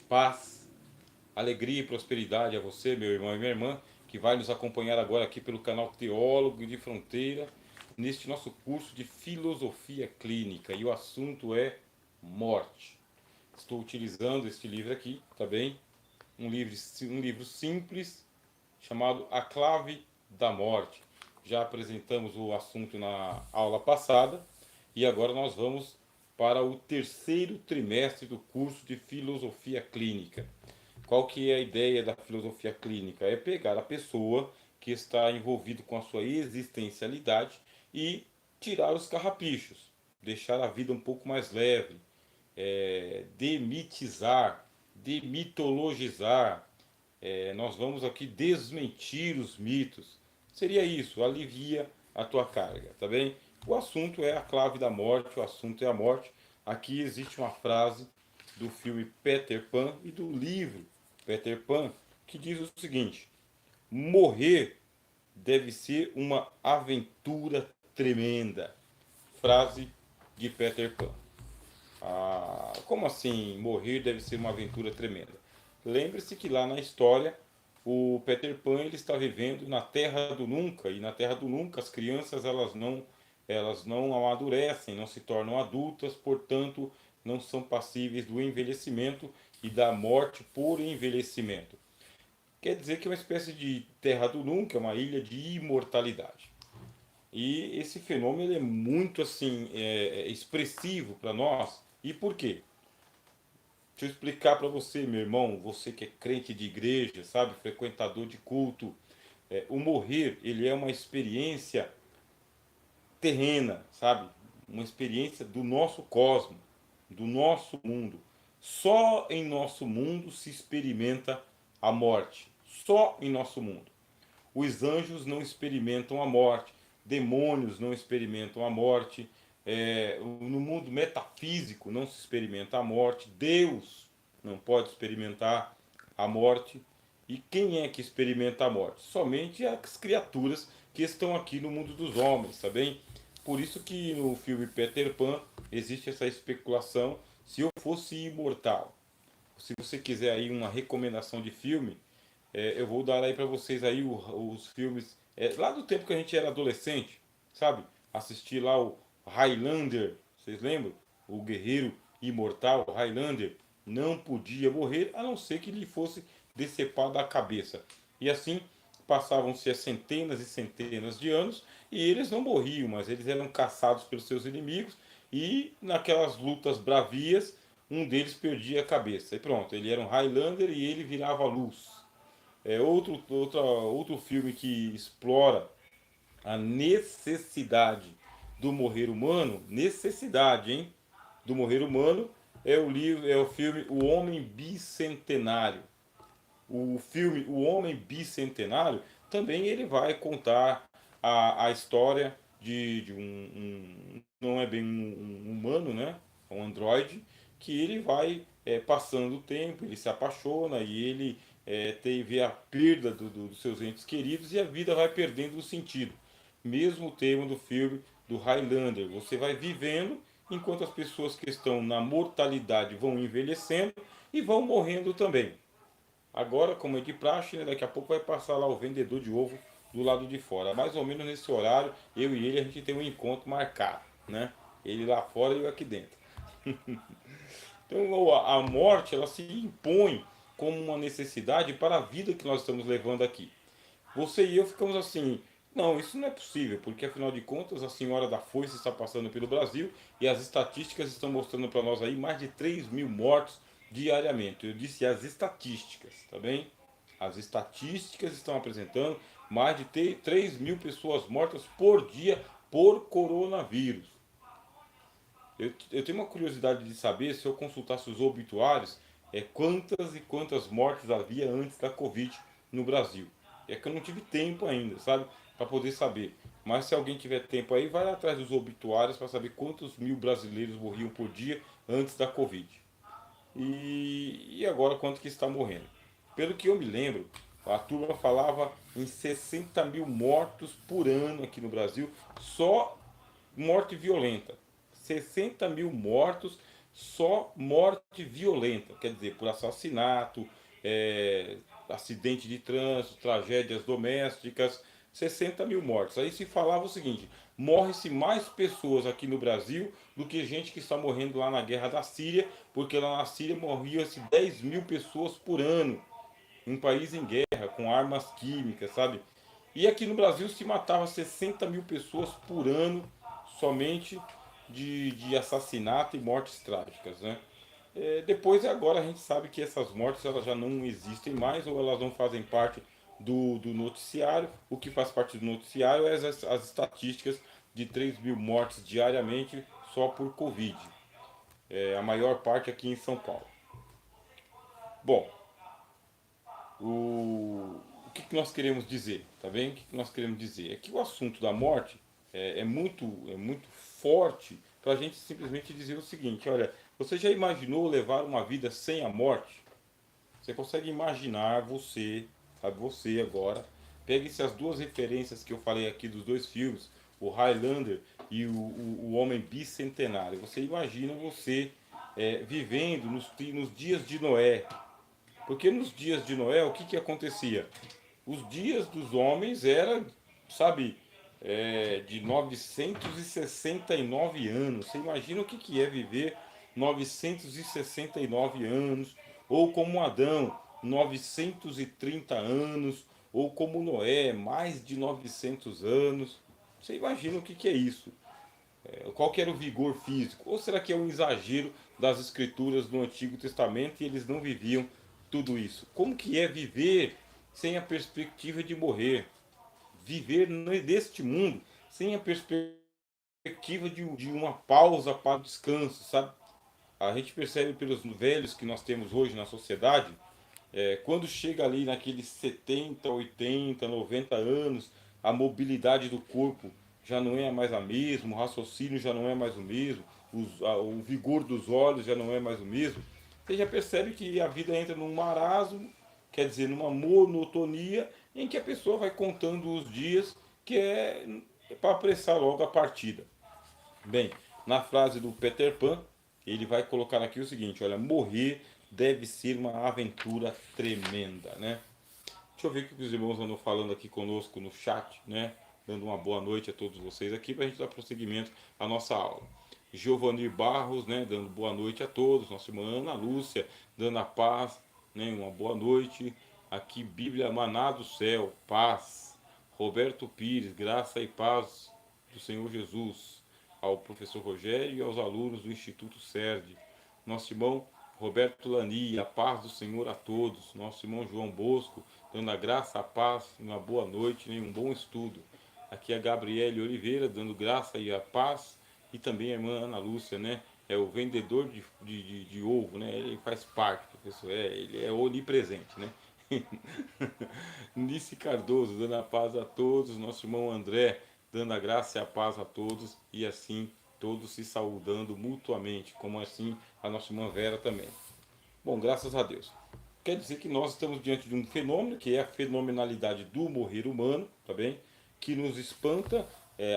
paz, alegria e prosperidade a você, meu irmão e minha irmã, que vai nos acompanhar agora aqui pelo canal Teólogo de Fronteira, neste nosso curso de Filosofia Clínica. E o assunto é morte. Estou utilizando este livro aqui, tá bem? Um livro simples, chamado A Clave da Morte. Já apresentamos o assunto na aula passada e agora nós vamos para o terceiro trimestre do curso de Filosofia Clínica. Qual que é a ideia da filosofia clínica? É pegar a pessoa que está envolvido com a sua existencialidade e tirar os carrapichos, deixar a vida um pouco mais leve, demitizar, demitologizar. Nós vamos aqui desmentir os mitos. Seria isso, alivia a tua carga, tá bem? O assunto é a clave da morte, o assunto é a morte. Aqui existe uma frase do filme Peter Pan e do livro Peter Pan que diz o seguinte: morrer deve ser uma aventura tremenda. Frase de Peter Pan. Como assim morrer deve ser uma aventura tremenda? Lembre-se que lá na história o Peter Pan ele está vivendo na Terra do Nunca e na Terra do Nunca as crianças elas não amadurecem, não se tornam adultas, portanto não são passíveis do envelhecimento e da morte por envelhecimento. Quer dizer que é uma espécie de Terra do Nunca, uma ilha de imortalidade. E esse fenômeno é muito assim expressivo para nós. E por quê? Deixa eu explicar para você, meu irmão, você que é crente de igreja, sabe, frequentador de culto. O morrer, ele é uma experiência terrena, sabe? Uma experiência do nosso cosmos, do nosso mundo. Só em nosso mundo se experimenta a morte. Só em nosso mundo. Os anjos não experimentam a morte, demônios não experimentam a morte, no mundo metafísico não se experimenta a morte, Deus não pode experimentar a morte. E quem é que experimenta a morte? Somente as criaturas que estão aqui no mundo dos homens, tá bem? Por isso que no filme Peter Pan existe essa especulação se eu fosse imortal. Se você quiser aí uma recomendação de filme, eu vou dar aí para vocês aí os filmes lá do tempo que a gente era adolescente, sabe? Assistir lá o Highlander, vocês lembram? O guerreiro imortal Highlander não podia morrer a não ser que lhe fosse decepado a cabeça. E assim passavam-se centenas e centenas de anos e eles não morriam, mas eles eram caçados pelos seus inimigos e naquelas lutas bravias um deles perdia a cabeça. E pronto, ele era um Highlander e ele virava luz. Outro filme que explora a necessidade do morrer humano, necessidade, hein, do morrer humano, é o filme O Homem Bicentenário. O filme O Homem Bicentenário também ele vai contar a história de não é bem um humano, né? É um androide que ele vai passando o tempo, ele se apaixona e ele teve a perda dos seus entes queridos e a vida vai perdendo o sentido. Mesmo o tema do filme do Highlander, você vai vivendo enquanto as pessoas que estão na mortalidade vão envelhecendo e vão morrendo também. Agora, como é de praxe, né, daqui a pouco vai passar lá o vendedor de ovo do lado de fora. Mais ou menos nesse horário, eu e ele a gente tem um encontro marcado, né? Ele lá fora e eu aqui dentro. Então a morte ela se impõe como uma necessidade para a vida que nós estamos levando aqui. Você e eu ficamos assim, não, isso não é possível, porque afinal de contas a senhora da foice está passando pelo Brasil e as estatísticas estão mostrando para nós aí mais de 3.000 mortos diariamente. Eu disse as estatísticas, tá bem? As estatísticas estão apresentando mais de 3.000 pessoas mortas por dia por coronavírus. Eu tenho uma curiosidade de saber, se eu consultasse os obituários, quantas e quantas mortes havia antes da Covid no Brasil. É que eu não tive tempo ainda, sabe? Para poder saber. Mas se alguém tiver tempo aí, vai atrás dos obituários para saber quantos mil brasileiros morriam por dia antes da Covid. E agora quanto que está morrendo. Pelo que eu me lembro, a turma falava em 60.000 mortos por ano aqui no Brasil, só morte violenta. 60.000 mortos só morte violenta, quer dizer, por assassinato, é, acidente de trânsito, tragédias domésticas, 60 mil mortes. Aí se falava o seguinte: morre-se mais pessoas aqui no Brasil do que gente que está morrendo lá na guerra da Síria, porque lá na Síria morriam-se 10 mil pessoas por ano, um país em guerra, com armas químicas, sabe? E aqui no Brasil se matava 60 mil pessoas por ano somente de assassinato e mortes trágicas, né? Depois, agora, a gente sabe que essas mortes elas já não existem mais ou elas não fazem parte do noticiário. O que faz parte do noticiário é as estatísticas de 3 mil mortes diariamente só por Covid. A maior parte aqui em São Paulo. Bom, o que nós queremos dizer? Tá bem? O que nós queremos dizer? É que o assunto da morte é muito forte para a gente simplesmente dizer o seguinte: olha, você já imaginou levar uma vida sem a morte? Você consegue imaginar você, sabe, você agora, pegue-se as duas referências que eu falei aqui dos dois filmes, o Highlander e o Homem Bicentenário. Você imagina você vivendo nos dias de Noé. Porque nos dias de Noé, o que, que acontecia? Os dias dos homens era, sabe, de 969 anos. Você imagina o que, que é viver 969 anos, ou como Adão, 930 anos, ou como Noé, mais de 900 anos. Você imagina o que, que é isso? Qual que era o vigor físico? Ou será que é um exagero das escrituras do Antigo Testamento e eles não viviam tudo isso? Como que é viver sem a perspectiva de morrer? Viver neste mundo sem a perspectiva de uma pausa para o descanso, sabe? A gente percebe pelos velhos que nós temos hoje na sociedade, quando chega ali naqueles 70, 80, 90 anos, a mobilidade do corpo já não é mais a mesma, o raciocínio já não é mais o mesmo, o vigor dos olhos já não é mais o mesmo. Você já percebe que a vida entra num marasmo, quer dizer, numa monotonia, em que a pessoa vai contando os dias, que é para apressar logo a partida. Bem, na frase do Peter Pan, ele vai colocar aqui o seguinte: olha, morrer deve ser uma aventura tremenda, né? Deixa eu ver o que os irmãos andam falando aqui conosco no chat, né? Dando uma boa noite a todos vocês aqui para a gente dar prosseguimento à nossa aula. Giovanni Barros, né? Dando boa noite a todos. Nossa irmã Ana Lúcia, dando a paz, né? Uma boa noite. Aqui, Bíblia Maná do Céu, paz. Roberto Pires, graça e paz do Senhor Jesus. Ao professor Rogério e aos alunos do Instituto SERD. Nosso irmão Roberto Lani, a paz do Senhor a todos. Nosso irmão João Bosco, dando a graça, a paz, uma boa noite e um bom estudo. Aqui a Gabriele Oliveira, dando graça e a paz. E também a irmã Ana Lúcia, né? É o vendedor de ovo, né? Ele faz parte, professor. Ele é onipresente, né? Nice Cardoso, dando a paz a todos. Nosso irmão André, dando a graça e a paz a todos. E assim, todos se saudando mutuamente. Como assim a nossa irmã Vera também. Bom, graças a Deus. Quer dizer que nós estamos diante de um fenômeno, que é a fenomenalidade do morrer humano, tá bem? Que nos espanta,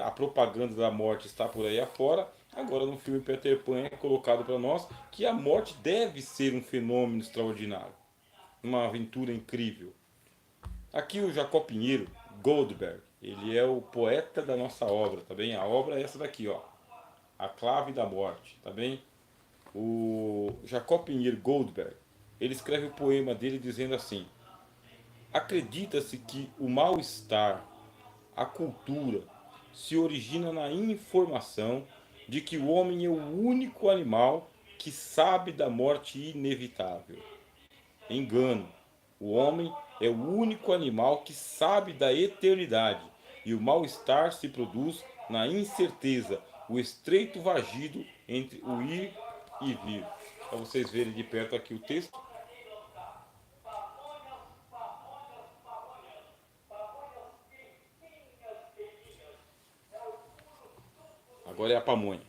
a propaganda da morte está por aí afora. Agora, no filme Peter Pan é colocado para nós que a morte deve ser um fenômeno extraordinário, uma aventura incrível. Aqui o Jacó Pinheiro Goldberg, ele é o poeta da nossa obra, tá bem? A obra é essa daqui, ó, A Clave da Morte, tá bem? O Jacó Pinheiro Goldberg, ele escreve o poema dele dizendo assim: acredita-se que o mal-estar, a cultura, se origina na informação de que o homem é o único animal que sabe da morte inevitável. Engano. O homem é o único animal que sabe da eternidade, e o mal-estar se produz na incerteza, o estreito vagido entre o ir e vir. Para vocês verem de perto aqui o texto. Agora é a pamonha.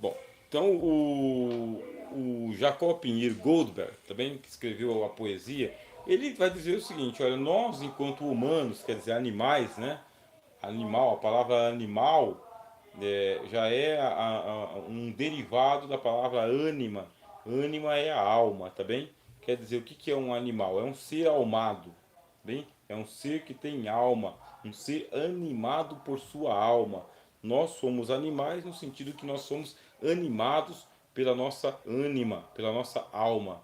Bom, então o Jacó Pinheiro Goldberg, também que escreveu a poesia, ele vai dizer o seguinte: olha, nós enquanto humanos, quer dizer animais, né? Animal, a palavra animal já é um derivado da palavra ânima. Ânima é a alma, tá bem? Quer dizer, o que que é um animal? É um ser almado, bem? É um ser que tem alma, um ser animado por sua alma. Nós somos animais no sentido que nós somos animados pela nossa ânima, pela nossa alma.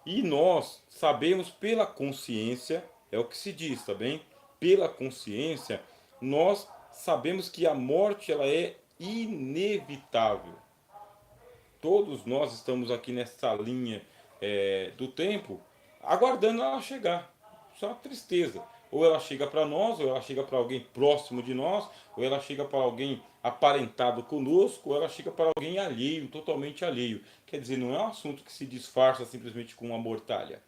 E nós sabemos pela consciência, é o que se diz, tá bem? Pela consciência, nós sabemos que a morte ela é inevitável. Todos nós estamos aqui nessa linha do tempo, aguardando ela chegar. Isso é uma tristeza. Ou ela chega para nós, ou ela chega para alguém próximo de nós, ou ela chega para alguém aparentado conosco, ou ela chega para alguém alheio, totalmente alheio. Quer dizer, não é um assunto que se disfarça simplesmente com uma mortalha.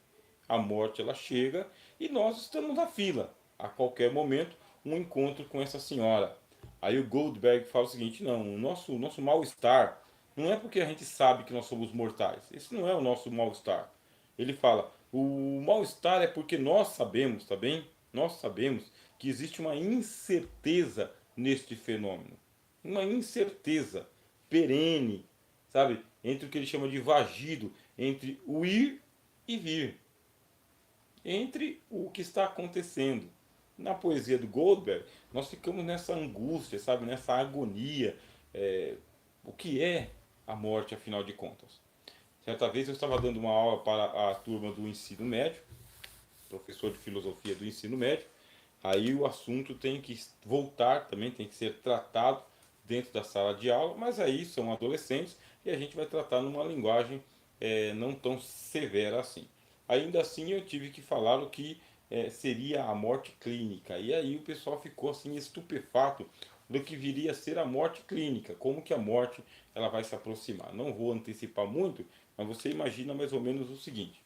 A morte ela chega e nós estamos na fila. A qualquer momento, um encontro com essa senhora. Aí o Goldberg fala o seguinte: não, o nosso mal-estar não é porque a gente sabe que nós somos mortais. Esse não é o nosso mal-estar. Ele fala: o mal-estar é porque nós sabemos, tá bem? Nós sabemos que existe uma incerteza neste fenômeno. Uma incerteza perene, sabe? Entre o que ele chama de vagido, entre o ir e vir, entre o que está acontecendo. Na poesia do Goldberg, nós ficamos nessa angústia, sabe, nessa agonia. O que é a morte, afinal de contas? Certa vez eu estava dando uma aula para a turma do ensino médio, professor de filosofia do ensino médio. Aí o assunto tem que voltar também, tem que ser tratado dentro da sala de aula, mas aí são adolescentes e a gente vai tratar numa linguagem não tão severa assim. Ainda assim eu tive que falar o que seria a morte clínica. E aí o pessoal ficou assim estupefato do que viria a ser a morte clínica, como que a morte ela vai se aproximar. Não vou antecipar muito, mas você imagina mais ou menos o seguinte.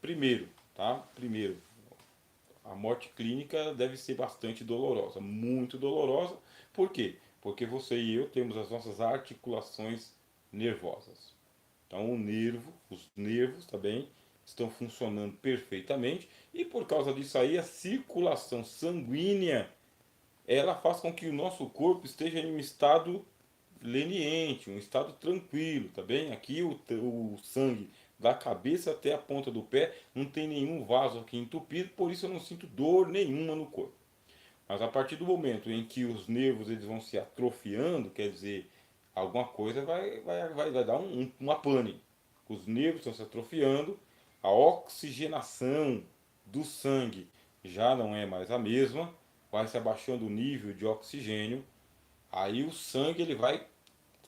Primeiro, tá? Primeiro, a morte clínica deve ser bastante dolorosa, muito dolorosa. Por quê? Porque você e eu temos as nossas articulações nervosas. Então, os nervos também estão funcionando perfeitamente e por causa disso aí a circulação sanguínea ela faz com que o nosso corpo esteja em um estado leniente, um estado tranquilo, tá bem? Aqui o sangue da cabeça até a ponta do pé não tem nenhum vaso aqui entupido, por isso eu não sinto dor nenhuma no corpo. Mas a partir do momento em que os nervos eles vão se atrofiando, quer dizer, alguma coisa vai dar uma pane. Os nervos estão se atrofiando, a oxigenação do sangue já não é mais a mesma, vai se abaixando o nível de oxigênio, aí o sangue ele vai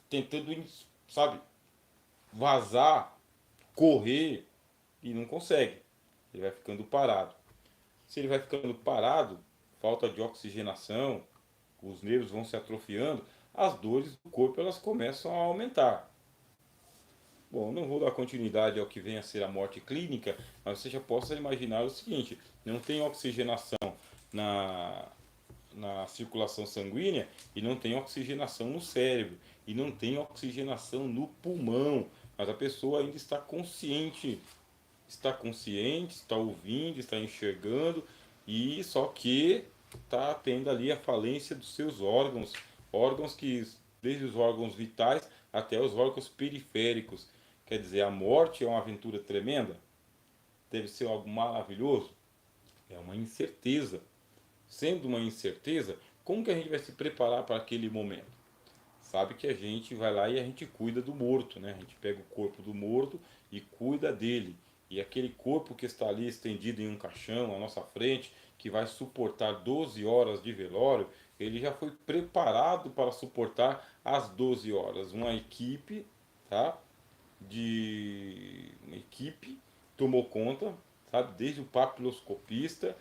tentando, sabe, vazar, correr e não consegue. Ele vai ficando parado. Se ele vai ficando parado, falta de oxigenação, os nervos vão se atrofiando, as dores do corpo elas começam a aumentar. Bom, não vou dar continuidade ao que vem a ser a morte clínica, mas você já possa imaginar o seguinte: não tem oxigenação na, na circulação sanguínea e não tem oxigenação no cérebro e não tem oxigenação no pulmão, mas a pessoa ainda está consciente, está ouvindo, está enxergando e só que está tendo ali a falência dos seus órgãos, órgãos que desde os órgãos vitais até os órgãos periféricos. Quer dizer, a morte é uma aventura tremenda, deve ser algo maravilhoso, é uma incerteza. Sendo uma incerteza, como que a gente vai se preparar para aquele momento? Sabe que a gente vai lá e a gente cuida do morto, né? A gente pega o corpo do morto e cuida dele. E aquele corpo que está ali estendido em um caixão à nossa frente, que vai suportar 12 horas de velório, ele já foi preparado para suportar as 12 horas. Tá? Uma equipe tomou conta, sabe? Desde o papiloscopista,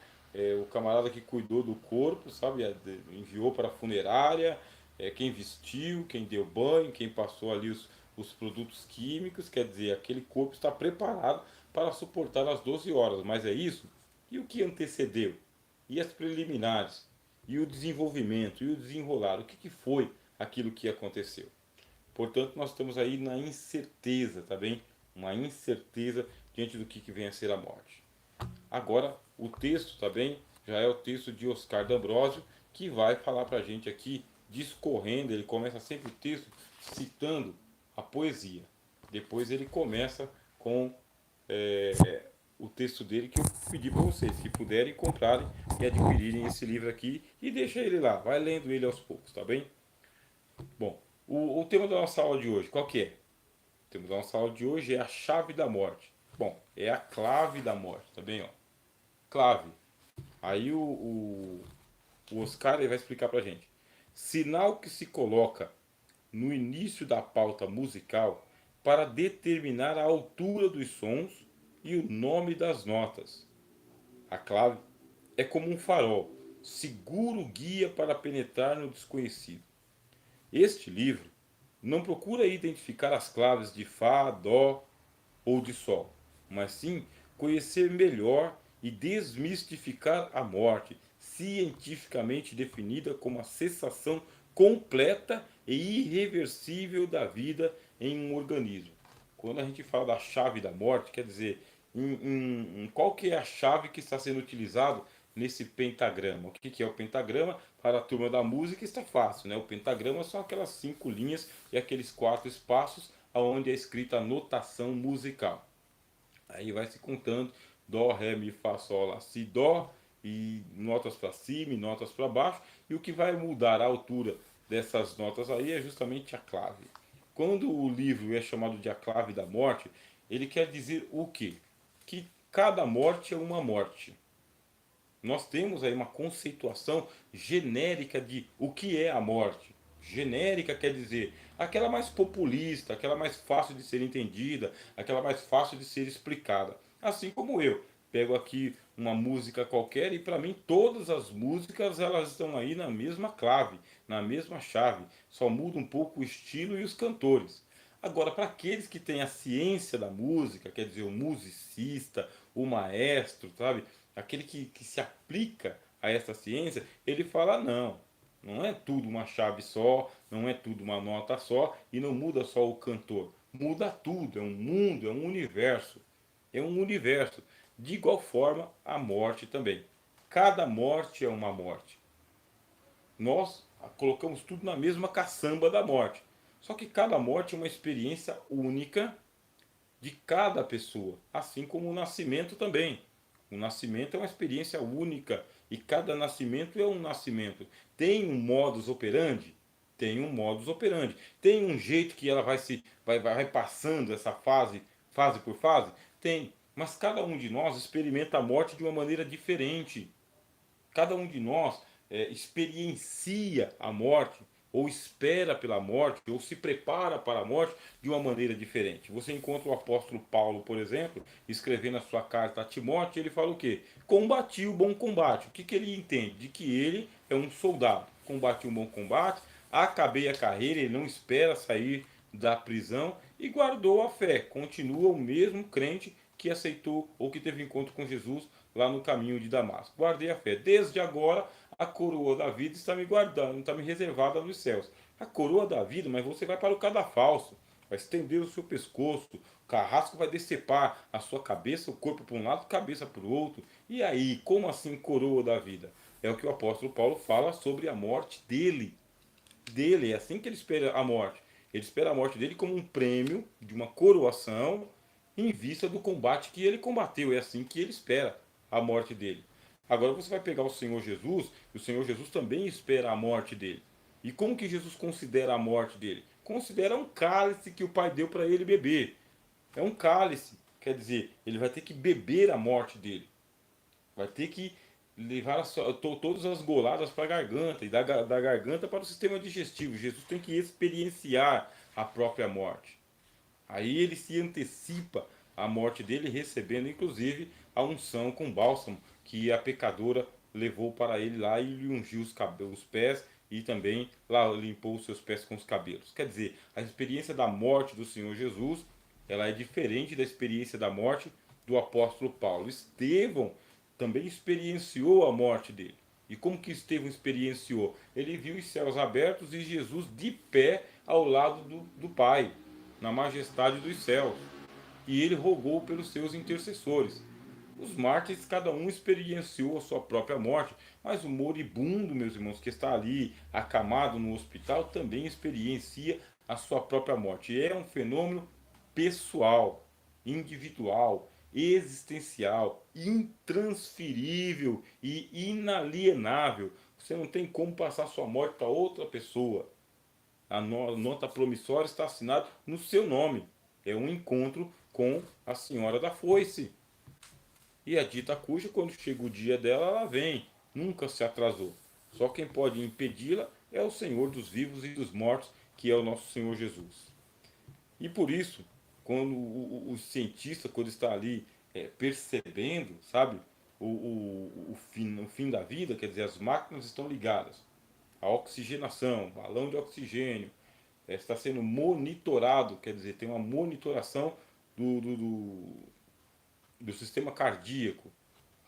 o camarada que cuidou do corpo, sabe? Enviou para a funerária, quem vestiu, quem deu banho, quem passou ali os produtos químicos, quer dizer, aquele corpo está preparado para suportar as 12 horas, mas é isso? E o que antecedeu? E as preliminares? E o desenvolvimento? E o desenrolar? O que foi aquilo que aconteceu? Portanto, nós estamos aí na incerteza, tá bem? Uma incerteza diante do que vem a ser a morte. Agora, o texto, tá bem? Já é o texto de Oscar D'Ambrosio, que vai falar para a gente aqui discorrendo, ele começa sempre o texto citando a poesia. Depois ele começa com o texto dele, que eu pedi para vocês, que puderem comprarem e adquirirem esse livro aqui, e deixa ele lá, vai lendo ele aos poucos, tá bem? Bom, o tema da nossa aula de hoje, qual que é? O tema da nossa aula de hoje é a chave da morte. Bom, é a clave da morte, tá bem? Ó? Clave. Aí o Oscar ele vai explicar pra gente. Sinal que se coloca no início da pauta musical para determinar a altura dos sons e o nome das notas. A clave é como um farol, seguro guia para penetrar no desconhecido. Este livro não procura identificar as claves de Fá, Dó ou de Sol, mas sim conhecer melhor e desmistificar a morte, cientificamente definida como a cessação completa e irreversível da vida em um organismo. Quando a gente fala da chave da morte, quer dizer, qual que é a chave que está sendo utilizado nesse pentagrama? O que é o pentagrama? Para a turma da música está fácil, né? O pentagrama são aquelas 5 linhas e aqueles 4 espaços onde é escrita a notação musical. Aí vai se contando dó, ré, mi, fá, sol, lá, si, dó, e notas para cima e notas para baixo. E o que vai mudar a altura dessas notas aí é justamente a clave. Quando o livro é chamado de A Clave da Morte, ele quer dizer o quê? Que cada morte é uma morte. Nós temos aí uma conceituação genérica de o que é a morte. Genérica quer dizer aquela mais populista, aquela mais fácil de ser entendida, aquela mais fácil de ser explicada. Assim como eu pego aqui uma música qualquer e para mim todas as músicas elas estão aí na mesma clave, na mesma chave, só muda um pouco o estilo e os cantores. Agora, para aqueles que têm a ciência da música, quer dizer, o musicista, o maestro, sabe? Aquele que se aplica a essa ciência, ele fala: não, não é tudo uma chave só, não é tudo uma nota só, e não muda só o cantor. Muda tudo, é um mundo, é um universo. É um universo. De igual forma, a morte também. Cada morte é uma morte. Nós colocamos tudo na mesma caçamba da morte. Só que cada morte é uma experiência única de cada pessoa, assim como o nascimento também. O nascimento é uma experiência única e cada nascimento é um nascimento. Tem um modus operandi? Tem um modus operandi. Tem um jeito que ela vai passando essa fase por fase? Tem. Mas cada um de nós experimenta a morte de uma maneira diferente. Cada um de nós experiencia a morte, ou espera pela morte, ou se prepara para a morte de uma maneira diferente. Você encontra o apóstolo Paulo, por exemplo, escrevendo a sua carta a Timóteo, ele fala o quê? Combati o bom combate. O que ele entende? De que ele é um soldado. Combati o bom combate, acabei a carreira, ele não espera sair da prisão e guardou a fé. Continua o mesmo crente que aceitou ou que teve encontro com Jesus lá no caminho de Damasco. Guardei a fé. Desde agora, a coroa da vida está me guardando, está me reservada nos céus. A coroa da vida, mas você vai para o cadafalso, vai estender o seu pescoço, o carrasco vai decepar a sua cabeça, o corpo para um lado, a cabeça para o outro. E aí, como assim coroa da vida? É o que o apóstolo Paulo fala sobre a morte dele. É assim que ele espera a morte. Ele espera a morte dele como um prêmio de uma coroação em vista do combate que ele combateu. É assim que ele espera a morte dele. Agora você vai pegar o Senhor Jesus, e o Senhor Jesus também espera a morte dele. E como que Jesus considera a morte dele? Considera um cálice que o Pai deu para ele beber. É um cálice, quer dizer, ele vai ter que beber a morte dele. Vai ter que levar todas as goladas para a garganta e da garganta para o sistema digestivo. Jesus tem que experienciar a própria morte. Aí ele se antecipa à morte dele, recebendo inclusive a unção com bálsamo que a pecadora levou para ele lá e lhe ungiu os pés e também lá limpou os seus pés com os cabelos. Quer dizer, a experiência da morte do Senhor Jesus, ela é diferente da experiência da morte do apóstolo Paulo. Estevão também experienciou a morte dele. E como que Estevão experienciou? Ele viu os céus abertos e Jesus de pé ao lado do Pai, na majestade dos céus. E ele rogou pelos seus intercessores. Os mártires, cada um experienciou a sua própria morte, mas o moribundo, meus irmãos, que está ali acamado no hospital, também experiencia a sua própria morte. E é um fenômeno pessoal, individual, existencial, intransferível e inalienável. Você não tem como passar sua morte para outra pessoa. A nota promissória está assinada no seu nome. É um encontro com a Senhora da Foice. E a dita cuja, quando chega o dia dela, ela vem. Nunca se atrasou. Só quem pode impedi-la é o Senhor dos vivos e dos mortos, que é o nosso Senhor Jesus. E por isso, quando o cientista, quando está ali percebendo, sabe, o fim da vida, quer dizer, as máquinas estão ligadas, a oxigenação, balão de oxigênio, está sendo monitorado, quer dizer, tem uma monitoração do, do, do, do sistema cardíaco.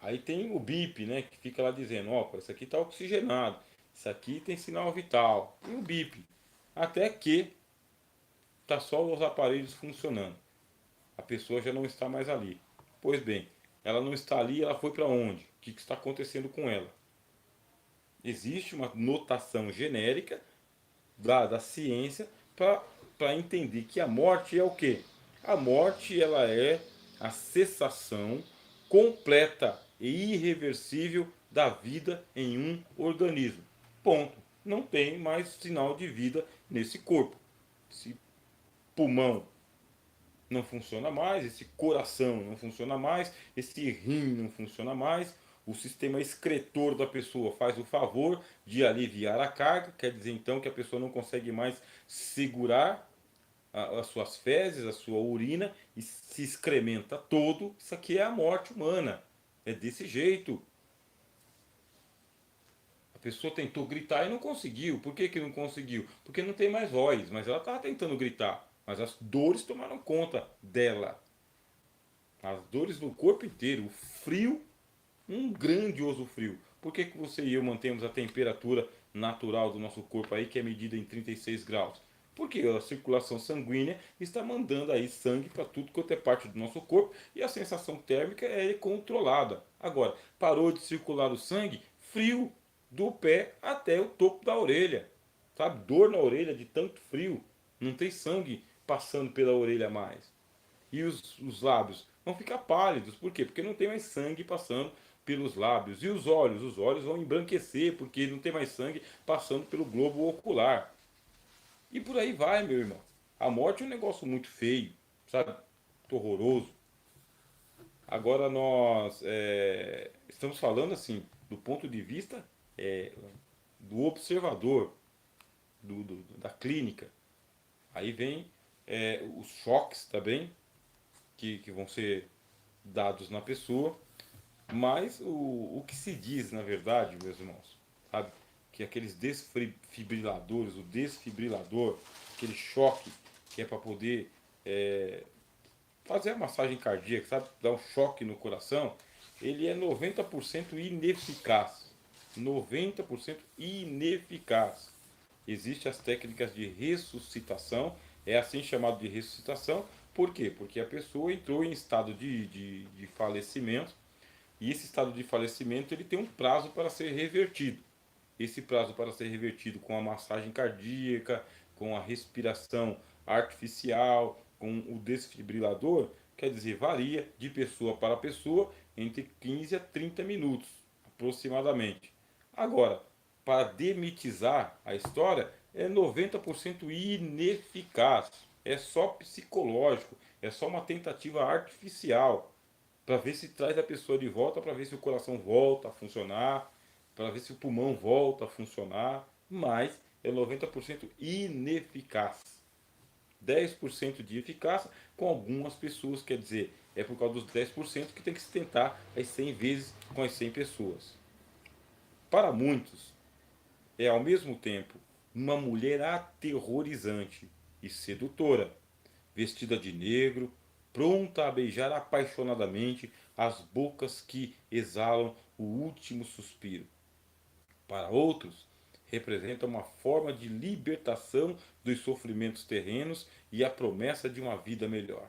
Aí tem o BIP, né, que fica lá dizendo, ó, isso aqui está oxigenado, isso aqui tem sinal vital, e o BIP. Até que está só os aparelhos funcionando. A pessoa já não está mais ali. Pois bem, ela não está ali, ela foi para onde? O que está acontecendo com ela? Existe uma notação genérica da ciência para entender que a morte é o quê? A morte ela é a cessação completa e irreversível da vida em um organismo. Ponto. Não tem mais sinal de vida nesse corpo. Esse pulmão não funciona mais, esse coração não funciona mais, esse rim não funciona mais, o sistema excretor da pessoa faz o favor de aliviar a carga, quer dizer então que a pessoa não consegue mais segurar as suas fezes, a sua urina e se excrementa todo. Isso aqui é a morte humana. É desse jeito. A pessoa tentou gritar e não conseguiu. Por que, que não conseguiu? Porque não tem mais voz, mas ela estava tentando gritar. Mas as dores tomaram conta dela. As dores no corpo inteiro, o frio, um grandioso frio. Por que, que você e eu mantemos a temperatura natural do nosso corpo aí, que é medida em 36 graus? Porque a circulação sanguínea está mandando aí sangue para tudo quanto é parte do nosso corpo e a sensação térmica é controlada. Agora, parou de circular o sangue, frio do pé até o topo da orelha. Sabe? Dor na orelha de tanto frio. Não tem sangue passando pela orelha mais. E os lábios vão ficar pálidos. Por quê? Porque não tem mais sangue passando pelos lábios. E os olhos? Os olhos vão embranquecer porque não tem mais sangue passando pelo globo ocular. E por aí vai, meu irmão. A morte é um negócio muito feio, sabe? Muito horroroso. Agora nós estamos falando assim, do ponto de vista é, do observador, da clínica. Aí vem os choques também, que vão ser dados na pessoa, mas o que se diz, na verdade, meus irmãos, sabe? Que aqueles desfibriladores, o desfibrilador, aquele choque que é para poder fazer a massagem cardíaca, sabe? Dar um choque no coração, ele é 90% ineficaz. 90% ineficaz. Existem as técnicas de ressuscitação, é assim chamado de ressuscitação, por quê? Porque a pessoa entrou em estado de falecimento, e esse estado de falecimento ele tem um prazo para ser revertido. Esse prazo para ser revertido com a massagem cardíaca, com a respiração artificial, com o desfibrilador, quer dizer, varia de pessoa para pessoa entre 15 a 30 minutos, aproximadamente. Agora, para demitizar a história, é 90% ineficaz. É só psicológico, é só uma tentativa artificial para ver se traz a pessoa de volta, para ver se o coração volta a funcionar, para ver se o pulmão volta a funcionar, mas é 90% ineficaz. 10% de eficácia com algumas pessoas, quer dizer, é por causa dos 10% que tem que se tentar as 100 vezes com as 100 pessoas. Para muitos, é ao mesmo tempo uma mulher aterrorizante e sedutora, vestida de negro, pronta a beijar apaixonadamente as bocas que exalam o último suspiro. Para outros, representa uma forma de libertação dos sofrimentos terrenos e a promessa de uma vida melhor.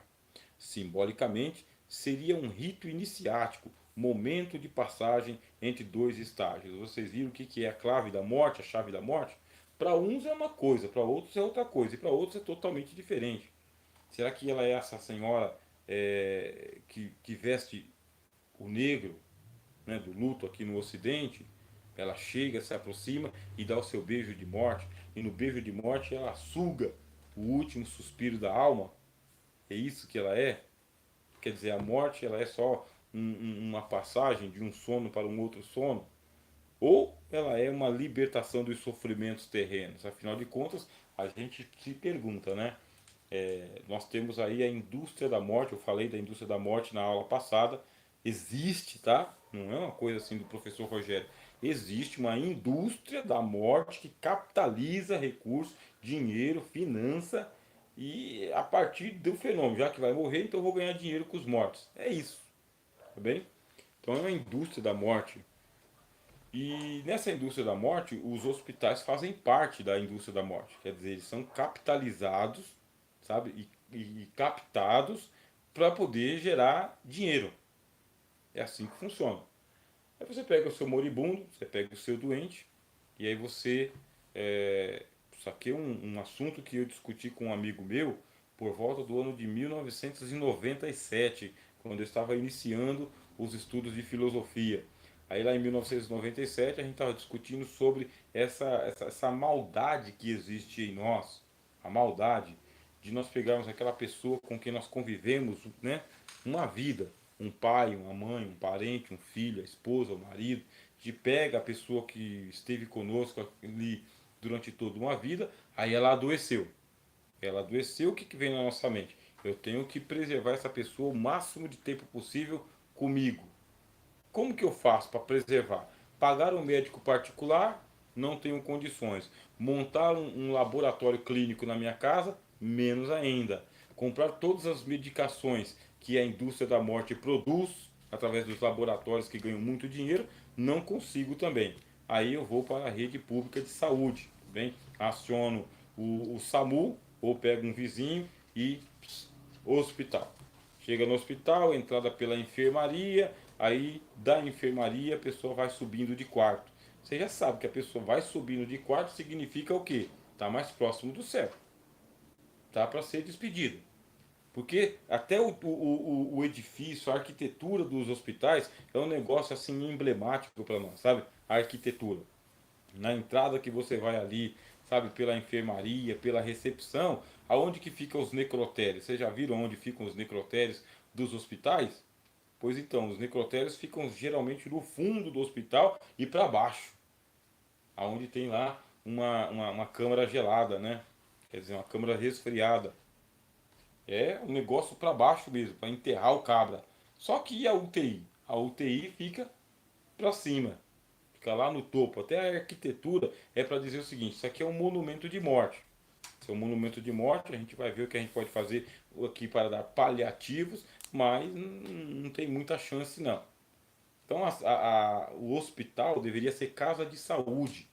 Simbolicamente, seria um rito iniciático, momento de passagem entre dois estágios. Vocês viram o que é a clave da morte, a chave da morte? Para uns é uma coisa, para outros é outra coisa, e para outros é totalmente diferente. Será que ela é essa senhora que veste o negro, né, do luto aqui no Ocidente? Ela chega, se aproxima e dá o seu beijo de morte, e no beijo de morte ela suga o último suspiro da alma. É isso que ela é? Quer dizer, a morte ela é só uma passagem de um sono para um outro sono? Ou ela é uma libertação dos sofrimentos terrenos? Afinal de contas, a gente se pergunta, né? Nós temos aí a indústria da morte, eu falei da indústria da morte na aula passada, existe, tá? Não é uma coisa assim do professor Rogério. Existe uma indústria da morte que capitaliza recursos, dinheiro, finança e a partir do fenômeno, já que vai morrer, então eu vou ganhar dinheiro com os mortos. É isso, tá bem? Então é uma indústria da morte. E nessa indústria da morte, os hospitais fazem parte da indústria da morte. Quer dizer, eles são capitalizados, sabe? E captados para poder gerar dinheiro. É assim que funciona. Aí você pega o seu moribundo, você pega o seu doente, e aí você. Isso aqui é um assunto que eu discuti com um amigo meu por volta do ano de 1997, quando eu estava iniciando os estudos de filosofia. Aí lá em 1997 a gente estava discutindo sobre essa maldade que existe em nós, a maldade de nós pegarmos aquela pessoa com quem nós convivemos, né, uma vida, um pai, uma mãe, um parente, um filho, a esposa, o marido, de pega a pessoa que esteve conosco ali durante toda uma vida, aí ela adoeceu. Ela adoeceu, o que vem na nossa mente? Eu tenho que preservar essa pessoa o máximo de tempo possível comigo. Como que eu faço para preservar? Pagar um médico particular, não tenho condições. Montar um laboratório clínico na minha casa, menos ainda. Comprar todas as medicações que a indústria da morte produz, através dos laboratórios que ganham muito dinheiro, não consigo também. Aí eu vou para a rede pública de saúde, bem? Aciono o SAMU ou pego um vizinho e hospital. Chega no hospital, entrada pela enfermaria, aí da enfermaria a pessoa vai subindo de quarto. Você já sabe que a pessoa vai subindo de quarto significa o quê? Está mais próximo do céu. Tá para ser despedido. Porque até o edifício, a arquitetura dos hospitais é um negócio assim emblemático para nós, sabe? A arquitetura. Na entrada que você vai ali, sabe, pela enfermaria, pela recepção, aonde que ficam os necrotérios? Vocês já viram onde ficam os necrotérios dos hospitais? Pois então, os necrotérios ficam geralmente no fundo do hospital e para baixo, aonde tem lá uma câmara gelada, né? Quer dizer, uma câmara resfriada. É um negócio para baixo mesmo, para enterrar o cabra. Só que a UTI? A UTI fica para cima, fica lá no topo. Até a arquitetura é para dizer o seguinte: isso aqui é um monumento de morte. Se é um monumento de morte, a gente vai ver o que a gente pode fazer aqui para dar paliativos, mas não tem muita chance não. Então o hospital deveria ser casa de saúde.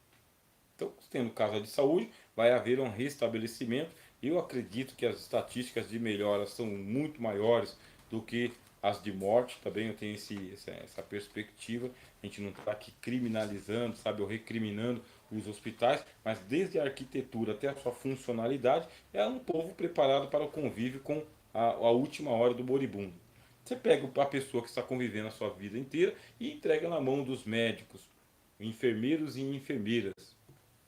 Então, tendo casa de saúde, vai haver um restabelecimento. Eu acredito que as estatísticas de melhora são muito maiores do que as de morte. Também eu tenho essa perspectiva. A gente não está aqui criminalizando, sabe, ou recriminando os hospitais, mas desde a arquitetura até a sua funcionalidade, é um povo preparado para o convívio com a última hora do moribundo. Você pega a pessoa que está convivendo a sua vida inteira e entrega na mão dos médicos, enfermeiros e enfermeiras.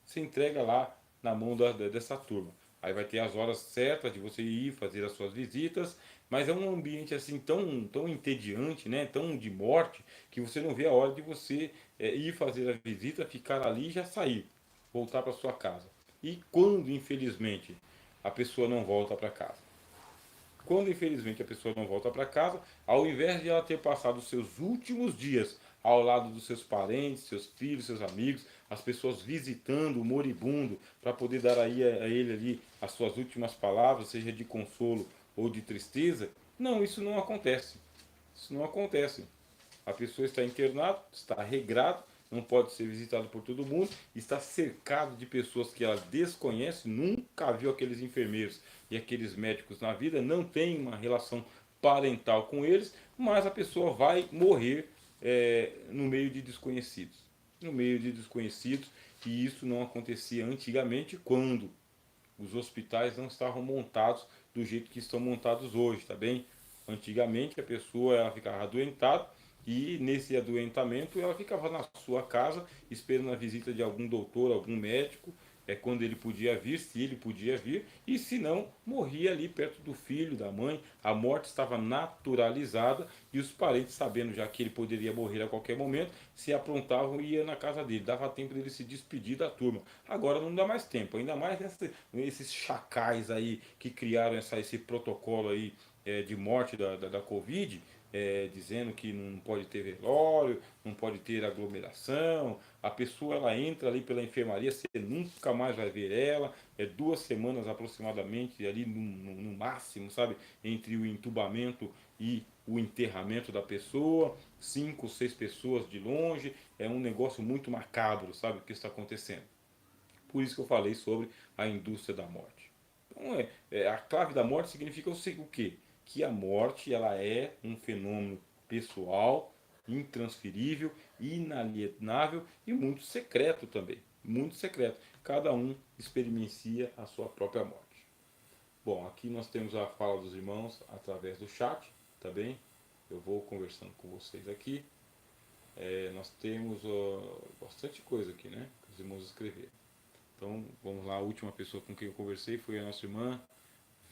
Você entrega lá na mão dessa turma. Aí vai ter as horas certas de você ir fazer as suas visitas, mas é um ambiente assim tão entediante, né? Tão de morte, que você não vê a hora de você ir fazer a visita, ficar ali e já sair, voltar para sua casa. E quando, infelizmente, a pessoa não volta para casa? Quando infelizmente a pessoa não volta para casa, ao invés de ela ter passado os seus últimos dias ao lado dos seus parentes, seus filhos, seus amigos, as pessoas visitando o moribundo para poder dar aí a ele ali as suas últimas palavras, seja de consolo ou de tristeza, não, isso não acontece. Isso não acontece. A pessoa está internada, está regrado, não pode ser visitado por todo mundo, está cercado de pessoas que ela desconhece, nunca viu aqueles enfermeiros e aqueles médicos na vida, não tem uma relação parental com eles, mas a pessoa vai morrer no meio de desconhecidos. No meio de desconhecidos, e isso não acontecia antigamente, quando os hospitais não estavam montados do jeito que estão montados hoje, tá bem? Antigamente a pessoa ela ficava adoentada e nesse adoentamento ela ficava na sua casa esperando a visita de algum doutor, algum médico, quando ele podia vir, se ele podia vir, e se não, morria ali perto do filho, da mãe. A morte estava naturalizada e os parentes, sabendo já que ele poderia morrer a qualquer momento, se aprontavam e iam na casa dele. Dava tempo dele se despedir da turma. Agora não dá mais tempo, ainda mais nesses chacais aí que criaram esse protocolo aí de morte da Covid, dizendo que não pode ter velório, não pode ter aglomeração, a pessoa ela entra ali pela enfermaria, você nunca mais vai ver ela, 2 semanas aproximadamente ali no máximo, sabe, entre o entubamento e o enterramento da pessoa, 5, 6 pessoas de longe, é um negócio muito macabro, sabe, o que está acontecendo. Por isso que eu falei sobre a indústria da morte. Então, a clave da morte significa o quê? Que a morte ela é um fenômeno pessoal, intransferível, inalienável e muito secreto também. Muito secreto. Cada um experiencia a sua própria morte. Bom, aqui nós temos a fala dos irmãos através do chat, tá bem? Eu vou conversando com vocês aqui. Nós temos bastante coisa aqui, né? Que os irmãos escreveram. Então, vamos lá, a última pessoa com quem eu conversei foi a nossa irmã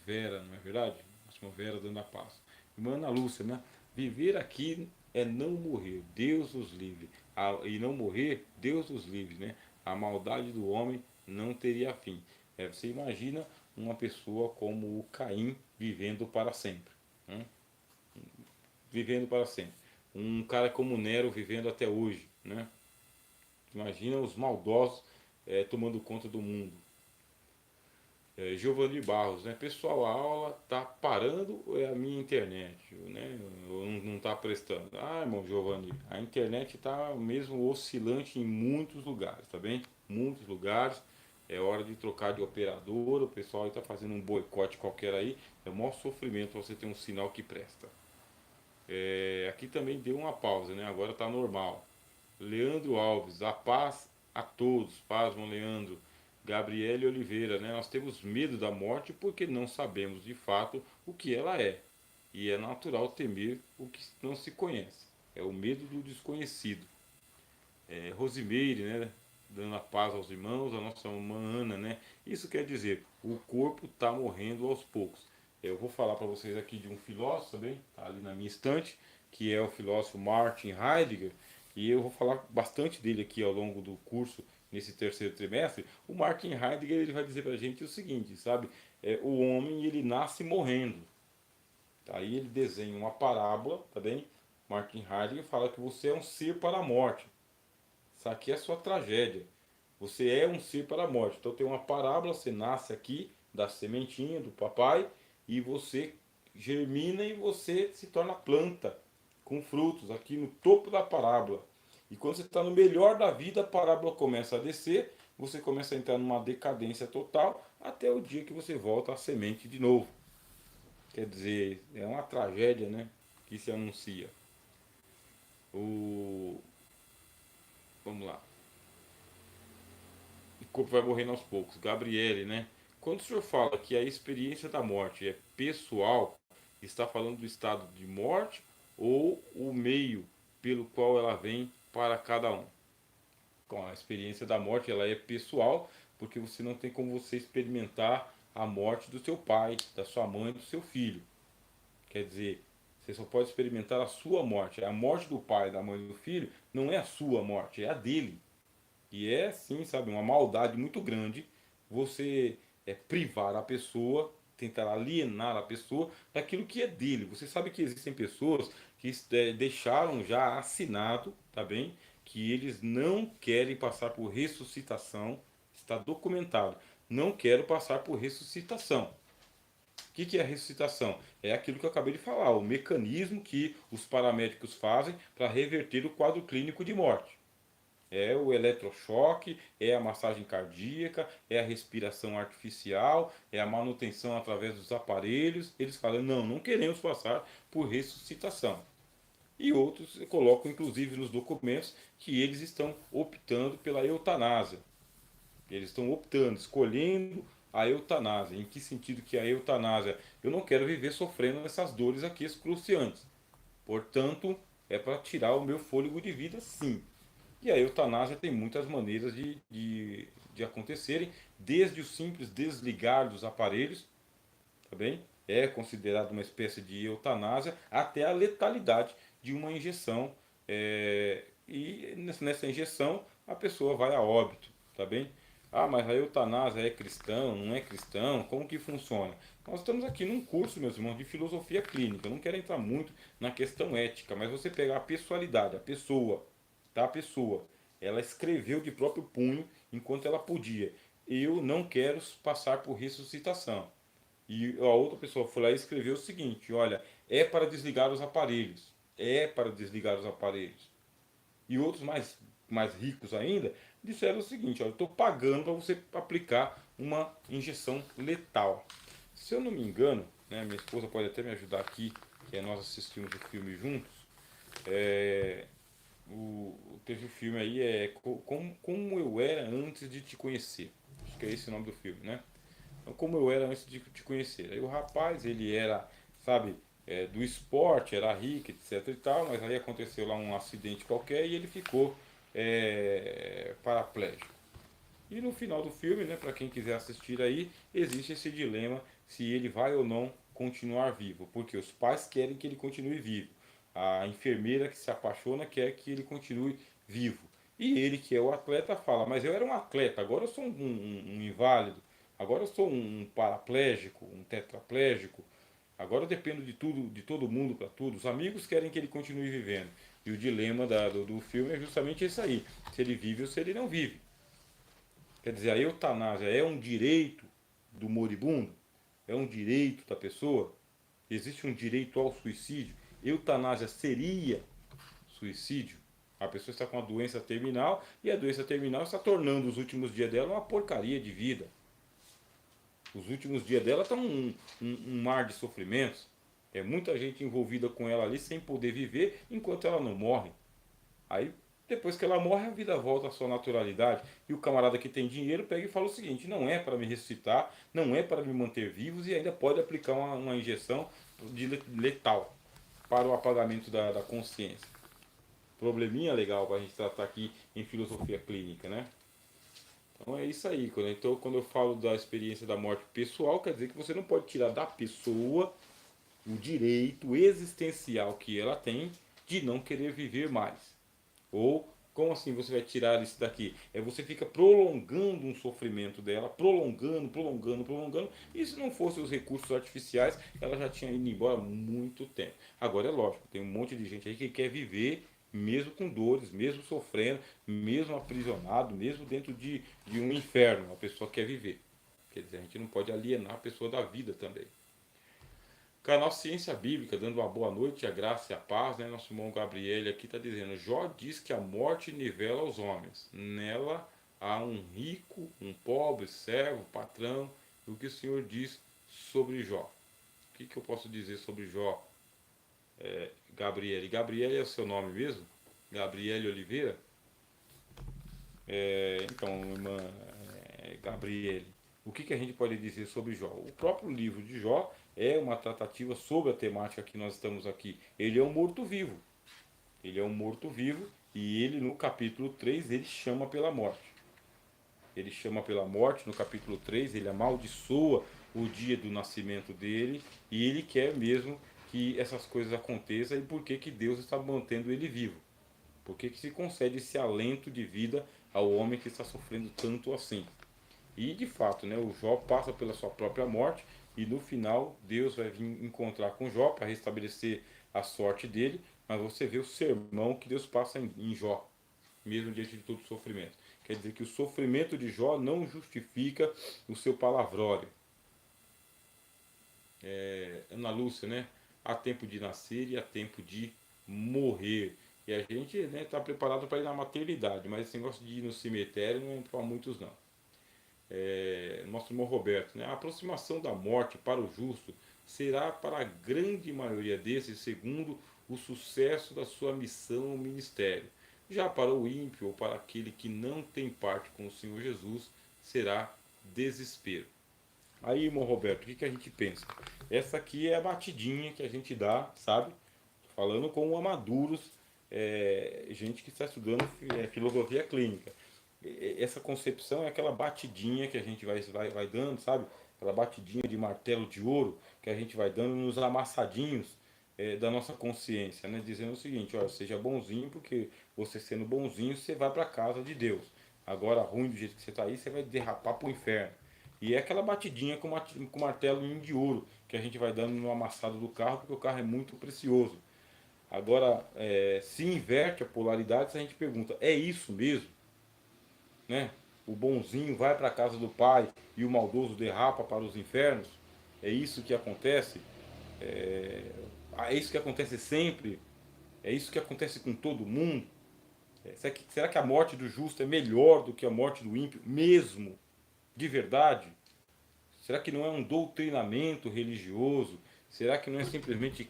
Vera, não é verdade? Nossa irmã Vera dando a paz. Irmã Ana Lúcia, né? Viver aqui é não morrer, Deus nos livre. E não morrer, Deus nos livre, né? A maldade do homem não teria fim. Você imagina uma pessoa como o Caim vivendo para sempre. Né? Vivendo para sempre. Um cara como Nero vivendo até hoje, né? Imagina os maldosos tomando conta do mundo. Giovanni Barros, né? Pessoal, a aula tá parando ou é a minha internet, né? Ou não tá prestando? Ah, irmão Giovanni, a internet tá mesmo oscilante em muitos lugares, tá bem? Muitos lugares. É hora de trocar de operador, o pessoal está fazendo um boicote qualquer aí. É o maior sofrimento você ter um sinal que presta. Aqui também deu uma pausa, né? Agora tá normal. Leandro Alves, a paz a todos. Paz, João Leandro. Gabriele Oliveira, né? Nós temos medo da morte porque não sabemos de fato o que ela é. E é natural temer o que não se conhece. É o medo do desconhecido. Rosimeire, né? Dando a paz aos irmãos, a nossa irmã Ana, né? Isso quer dizer, o corpo está morrendo aos poucos. Eu vou falar para vocês aqui de um filósofo também, tá ali na minha estante, que é o filósofo Martin Heidegger, e eu vou falar bastante dele aqui ao longo do curso, nesse terceiro trimestre. O Martin Heidegger ele vai dizer para a gente o seguinte, sabe? O homem ele nasce morrendo. Aí ele desenha uma parábola, tá bem? Martin Heidegger fala que você é um ser para a morte. Isso aqui é a sua tragédia. Você é um ser para a morte. Então tem uma parábola, você nasce aqui da sementinha do papai e você germina e você se torna planta com frutos aqui no topo da parábola. E quando você está no melhor da vida, a parábola começa a descer, você começa a entrar numa decadência total até o dia que você volta à semente de novo. Quer dizer, é uma tragédia, né? Que se anuncia. Vamos lá. O corpo vai morrendo aos poucos. Gabriele, né? Quando o senhor fala que a experiência da morte é pessoal, está falando do estado de morte ou o meio pelo qual ela vem para cada um? Com a experiência da morte, ela é pessoal, porque você não tem como você experimentar a morte do seu pai, da sua mãe, do seu filho. Quer dizer, você só pode experimentar a sua morte. A morte do pai, da mãe e do filho não é a sua morte, é a dele. E é sim, sabe, uma maldade muito grande você privar a pessoa, tentar alienar a pessoa daquilo que é dele. Você sabe que existem pessoas que deixaram já assinado, tá bem? Que eles não querem passar por ressuscitação, está documentado. Não quero passar por ressuscitação. O que é a ressuscitação? É aquilo que eu acabei de falar, o mecanismo que os paramédicos fazem para reverter o quadro clínico de morte. É o eletrochoque, é a massagem cardíaca, é a respiração artificial, é a manutenção através dos aparelhos. Eles falam, não, não queremos passar por ressuscitação. E outros colocam, inclusive, nos documentos que eles estão optando pela eutanásia. Eles estão optando, escolhendo a eutanásia. Em que sentido que a eutanásia? Eu não quero viver sofrendo essas dores aqui excruciantes. Portanto, é para tirar o meu fôlego de vida, sim. E a eutanásia tem muitas maneiras de acontecerem, desde o simples desligar dos aparelhos, tá bem? É considerado uma espécie de eutanásia, até a letalidade de uma injeção. E nessa injeção a pessoa vai a óbito, tá bem? Ah, mas a eutanásia é cristão, não é cristão? Como que funciona? Nós estamos aqui num curso, meus irmãos, de filosofia clínica. Eu não quero entrar muito na questão ética, mas você pegar a pessoalidade, a pessoa, tá? A pessoa, ela escreveu de próprio punho enquanto ela podia. Eu não quero passar por ressuscitação. E a outra pessoa foi lá e escreveu o seguinte: olha, é para desligar os aparelhos. É para desligar os aparelhos. E outros mais ricos ainda disseram o seguinte: olha, eu estou pagando para você aplicar uma injeção letal. Se eu não me engano, né, minha esposa pode até me ajudar aqui, que nós assistimos o filme juntos. É, teve o filme aí, como Eu Era Antes de Te Conhecer. Acho que é esse o nome do filme, né? Então, como eu era antes de te conhecer. Aí o rapaz, ele era, sabe, do esporte, era rico, etc e tal, mas aí aconteceu lá um acidente qualquer e ele ficou paraplégico. E no final do filme, né, para quem quiser assistir aí, existe esse dilema se ele vai ou não continuar vivo, porque os pais querem que ele continue vivo. A enfermeira que se apaixona quer que ele continue vivo. E ele, que é o atleta, fala: mas eu era um atleta, agora eu sou um inválido, agora eu sou um paraplégico, um tetraplégico, agora eu dependo de tudo, de todo mundo para tudo. Os amigos querem que ele continue vivendo. E o dilema do filme é justamente esse aí: se ele vive ou se ele não vive. Quer dizer, a eutanásia é um direito do moribundo? É um direito da pessoa? Existe um direito ao suicídio? Eutanásia seria suicídio? A pessoa está com uma doença terminal e a doença terminal está tornando os últimos dias dela uma porcaria de vida. Os últimos dias dela estão um mar de sofrimentos. É muita gente envolvida com ela ali sem poder viver enquanto ela não morre. Aí, depois que ela morre, a vida volta à sua naturalidade. E o camarada que tem dinheiro pega e fala o seguinte: não é para me ressuscitar, não é para me manter vivos e ainda pode aplicar uma injeção de letal para o apagamento da consciência. Probleminha legal para a gente tratar aqui em filosofia clínica, né? Então é isso aí. Quando eu falo da experiência da morte pessoal, quer dizer que você não pode tirar da pessoa o direito existencial que ela tem de não querer viver mais. Ou, como assim você vai tirar isso daqui? É você fica prolongando um sofrimento dela, prolongando, prolongando, prolongando. E se não fossem os recursos artificiais, ela já tinha ido embora há muito tempo. Agora é lógico, tem um monte de gente aí que quer viver mesmo com dores, mesmo sofrendo, mesmo aprisionado, mesmo dentro de um inferno. A pessoa quer viver. Quer dizer, a gente não pode alienar a pessoa da vida também. Canal Ciência Bíblica, dando uma boa noite, a graça e a paz, né? Nosso irmão Gabriel aqui está dizendo: Jó diz que a morte nivela os homens. Nela há um rico, um pobre, servo, patrão. O que o Senhor diz sobre Jó? O que eu posso dizer sobre Jó, Gabriel? Gabriel é o seu nome mesmo? Gabriele Oliveira? Então, irmã Gabriele, o que a gente pode dizer sobre Jó? O próprio livro de Jó é uma tratativa sobre a temática que nós estamos aqui. Ele é um morto-vivo. Ele é um morto-vivo e ele, no capítulo 3 ele chama pela morte. Ele chama pela morte no capítulo 3, ele amaldiçoa o dia do nascimento dele e ele quer mesmo que essas coisas aconteçam. E por que que Deus está mantendo ele vivo? Por que que se concede esse alento de vida ao homem que está sofrendo tanto assim? E de fato, né, o Jó passa pela sua própria morte e no final Deus vai vir encontrar com Jó para restabelecer a sorte dele, mas você vê o sermão que Deus passa em Jó, mesmo diante de todo o sofrimento. Quer dizer que o sofrimento de Jó não justifica o seu palavrório. Ana Lúcia, né? Há tempo de nascer e há tempo de morrer. E a gente está preparado para ir na maternidade, mas esse negócio de ir no cemitério não é para muitos não. Nosso irmão Roberto, né? A aproximação da morte para o justo será para a grande maioria desses segundo o sucesso da sua missão ou ministério. Já para o ímpio ou para aquele que não tem parte com o Senhor Jesus, será desespero. Aí, irmão Roberto, o que a gente pensa? Essa aqui é a batidinha que a gente dá, sabe? Falando com amaduros, gente que está estudando filosofia clínica. Essa concepção é aquela batidinha que a gente vai dando, sabe? Aquela batidinha de martelo de ouro que a gente vai dando nos amassadinhos da nossa consciência, né? Dizendo o seguinte: olha, seja bonzinho, porque você sendo bonzinho, você vai para a casa de Deus. Agora, ruim do jeito que você está aí, você vai derrapar para o inferno. E é aquela batidinha com martelo de ouro que a gente vai dando no amassado do carro, porque o carro é muito precioso. Agora, se inverte a polaridade, se a gente pergunta, é isso mesmo? Né? O bonzinho vai para a casa do pai e o maldoso derrapa para os infernos? É isso que acontece? É isso que acontece sempre? É isso que acontece com todo mundo? Será que a morte do justo é melhor do que a morte do ímpio, mesmo? De verdade? Será que não é um doutrinamento religioso? Será que não é simplesmente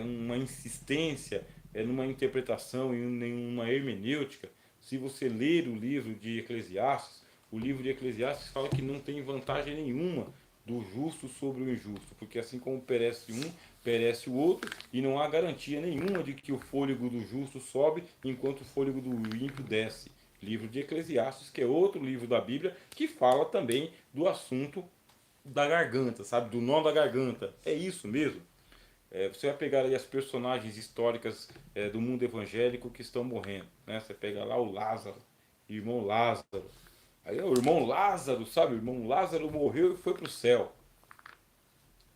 uma insistência numa interpretação e em uma hermenêutica? Se você ler o livro de Eclesiastes, o livro de Eclesiastes fala que não tem vantagem nenhuma do justo sobre o injusto, porque assim como perece um, perece o outro, e não há garantia nenhuma de que o fôlego do justo sobe enquanto o fôlego do ímpio desce. Livro de Eclesiastes, que é outro livro da Bíblia, que fala também do assunto da garganta, sabe? Do nó da garganta. É isso mesmo. Você vai pegar aí as personagens históricas do mundo evangélico que estão morrendo, né? Você pega lá o Lázaro, o irmão Lázaro. Aí o irmão Lázaro, sabe? O irmão Lázaro morreu e foi para o céu.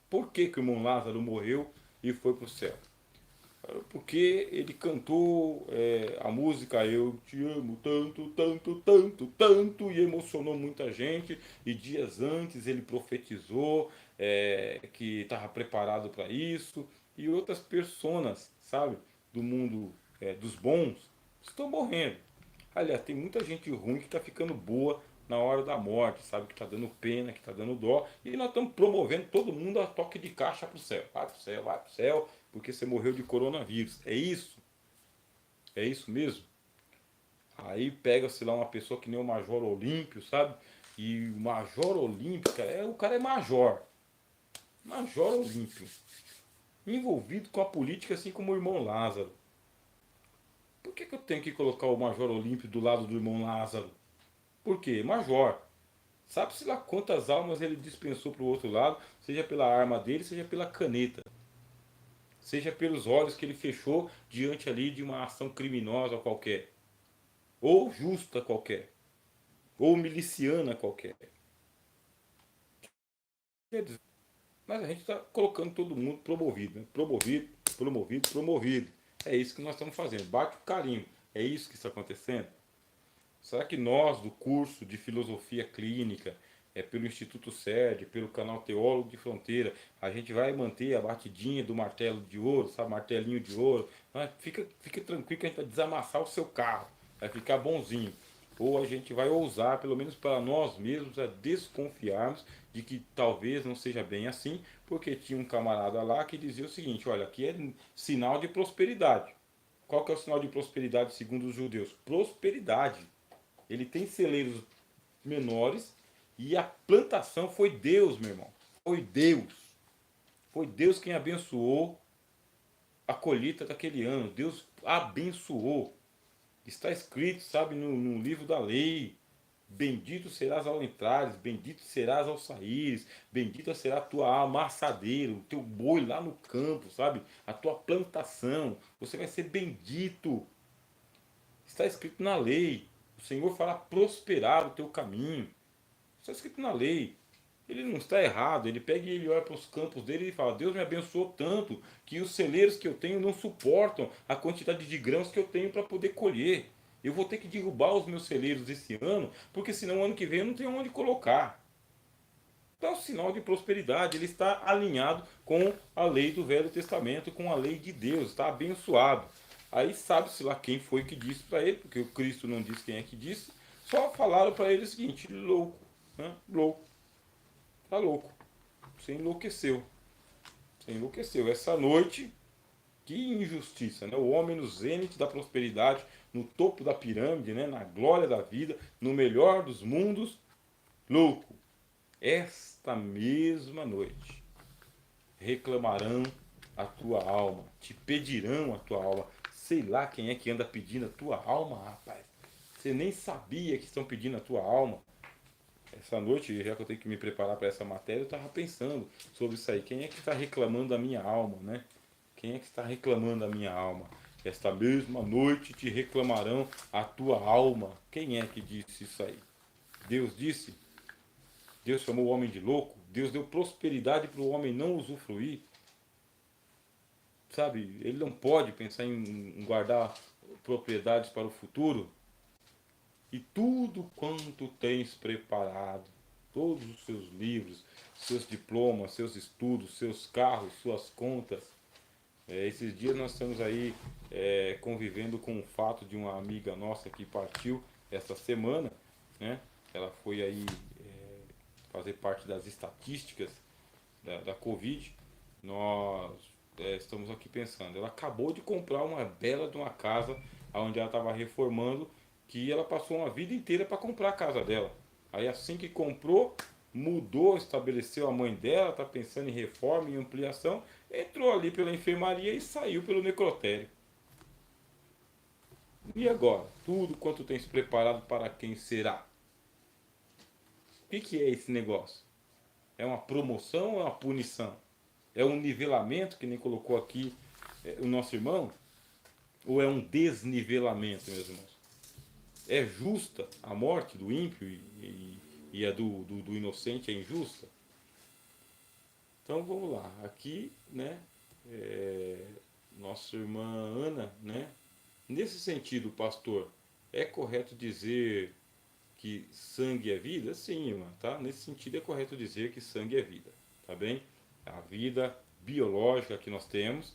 Por que que o irmão Lázaro morreu e foi para o céu? Porque ele cantou a música Eu Te Amo Tanto, Tanto, Tanto, Tanto, e emocionou muita gente. E dias antes ele profetizou que estava preparado para isso. E outras personas, sabe, do mundo dos bons, estão morrendo. Aliás, tem muita gente ruim que está ficando boa na hora da morte, sabe? Que está dando pena, que está dando dó. E nós estamos promovendo todo mundo a toque de caixa para o céu. Vai para o céu, vai para o céu, porque você morreu de coronavírus. É isso? É isso mesmo? Aí pega-se lá uma pessoa que nem o Major Olímpio, sabe? E o Major Olímpio, o cara é major. Major Olímpio. Envolvido com a política assim como o irmão Lázaro. Por que eu tenho que colocar o Major Olímpio do lado do irmão Lázaro? Por quê? Major. Sabe-se lá quantas almas ele dispensou para o outro lado, seja pela arma dele, seja pela caneta, seja pelos olhos que ele fechou diante ali de uma ação criminosa qualquer, ou justa qualquer, ou miliciana qualquer. Mas a gente está colocando todo mundo promovido, né? Promovido, promovido, promovido. É isso que nós estamos fazendo. Bate o carimbo. É isso que está acontecendo? Será que nós, do curso de Filosofia Clínica, pelo Instituto SERD, pelo canal Teólogo de Fronteira, a gente vai manter a batidinha do martelo de ouro, sabe? Martelinho de ouro. Fica tranquilo que a gente vai desamassar o seu carro. Vai ficar bonzinho. Ou a gente vai ousar, pelo menos para nós mesmos, a desconfiarmos de que talvez não seja bem assim, porque tinha um camarada lá que dizia o seguinte: olha, aqui é sinal de prosperidade. Qual que é o sinal de prosperidade segundo os judeus? Prosperidade. Ele tem celeiros menores e a plantação foi Deus, meu irmão. Foi Deus. Foi Deus quem abençoou a colheita daquele ano. Deus abençoou. Está escrito, sabe, no livro da lei. Bendito serás ao entrares, bendito serás ao saíres, bendita será a tua amassadeira, o teu boi lá no campo, sabe? A tua plantação. Você vai ser bendito. Está escrito na lei. O Senhor fará prosperar o teu caminho. Está escrito na lei. Ele não está errado. Ele pega e ele olha para os campos dele e fala: Deus me abençoou tanto que os celeiros que eu tenho não suportam a quantidade de grãos que eu tenho para poder colher. Eu vou ter que derrubar os meus celeiros esse ano, porque senão ano que vem eu não tenho onde colocar. Então é um sinal de prosperidade. Ele está alinhado com a lei do Velho Testamento, com a lei de Deus. Está abençoado. Aí sabe-se lá quem foi que disse para ele, porque o Cristo não disse quem é que disse, só falaram para ele o seguinte: louco, né? Louco, tá louco, você enlouqueceu, você enlouqueceu. Essa noite, que injustiça, né? O homem no zênite da prosperidade, no topo da pirâmide, né? Na glória da vida, no melhor dos mundos, louco. Esta mesma noite reclamarão a tua alma, te pedirão a tua alma. Sei lá quem é que anda pedindo a tua alma, rapaz. Você nem sabia que estão pedindo a tua alma. Essa noite, já que eu tenho que me preparar para essa matéria, eu estava pensando sobre isso aí. Quem é que está reclamando da minha alma, né? Quem é que está reclamando da minha alma? Esta mesma noite te reclamarão a tua alma. Quem é que disse isso aí? Deus disse? Deus chamou o homem de louco? Deus deu prosperidade para o homem não usufruir? Sabe? Ele não pode pensar em guardar propriedades para o futuro? E tudo quanto tens preparado, todos os seus livros, seus diplomas, seus estudos, seus carros, suas contas. Esses dias nós estamos aí convivendo com o fato de uma amiga nossa que partiu essa semana, né? Ela foi aí fazer parte das estatísticas da Covid. Nós estamos aqui pensando, ela acabou de comprar uma bela de uma casa onde ela estava reformando, que ela passou uma vida inteira para comprar a casa dela. Aí assim que comprou, mudou, estabeleceu a mãe dela, está pensando em reforma, em ampliação, entrou ali pela enfermaria e saiu pelo necrotério. E agora? Tudo quanto tens preparado para quem será? O que é esse negócio? É uma promoção ou é uma punição? É um nivelamento, que nem colocou aqui o nosso irmão? Ou é um desnivelamento, meus irmãos? É justa a morte do ímpio e a do inocente é injusta? Então vamos lá. Aqui, né, nossa irmã Ana, né? Nesse sentido, pastor, é correto dizer que sangue é vida? Sim, irmã, tá? Nesse sentido é correto dizer que sangue é vida, tá bem? A vida biológica que nós temos,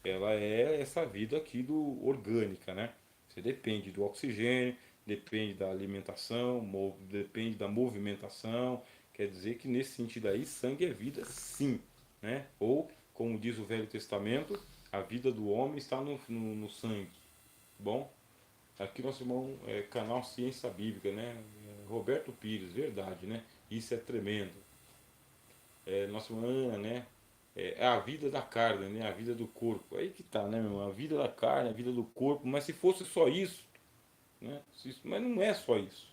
ela é essa vida aqui do orgânica, né? Você depende do oxigênio, depende da alimentação, depende da movimentação. Quer dizer que nesse sentido aí, sangue é vida, sim, né? Ou, como diz o Velho Testamento, a vida do homem está no sangue. Bom, aqui nosso irmão canal Ciência Bíblica, né? Roberto Pires, verdade, né? Isso é tremendo. Nossa irmã Ana, né? É a vida da carne, né? A vida do corpo. Aí que tá, né, meu irmão? A vida da carne, a vida do corpo. Mas se fosse só isso, né? Mas não é só isso.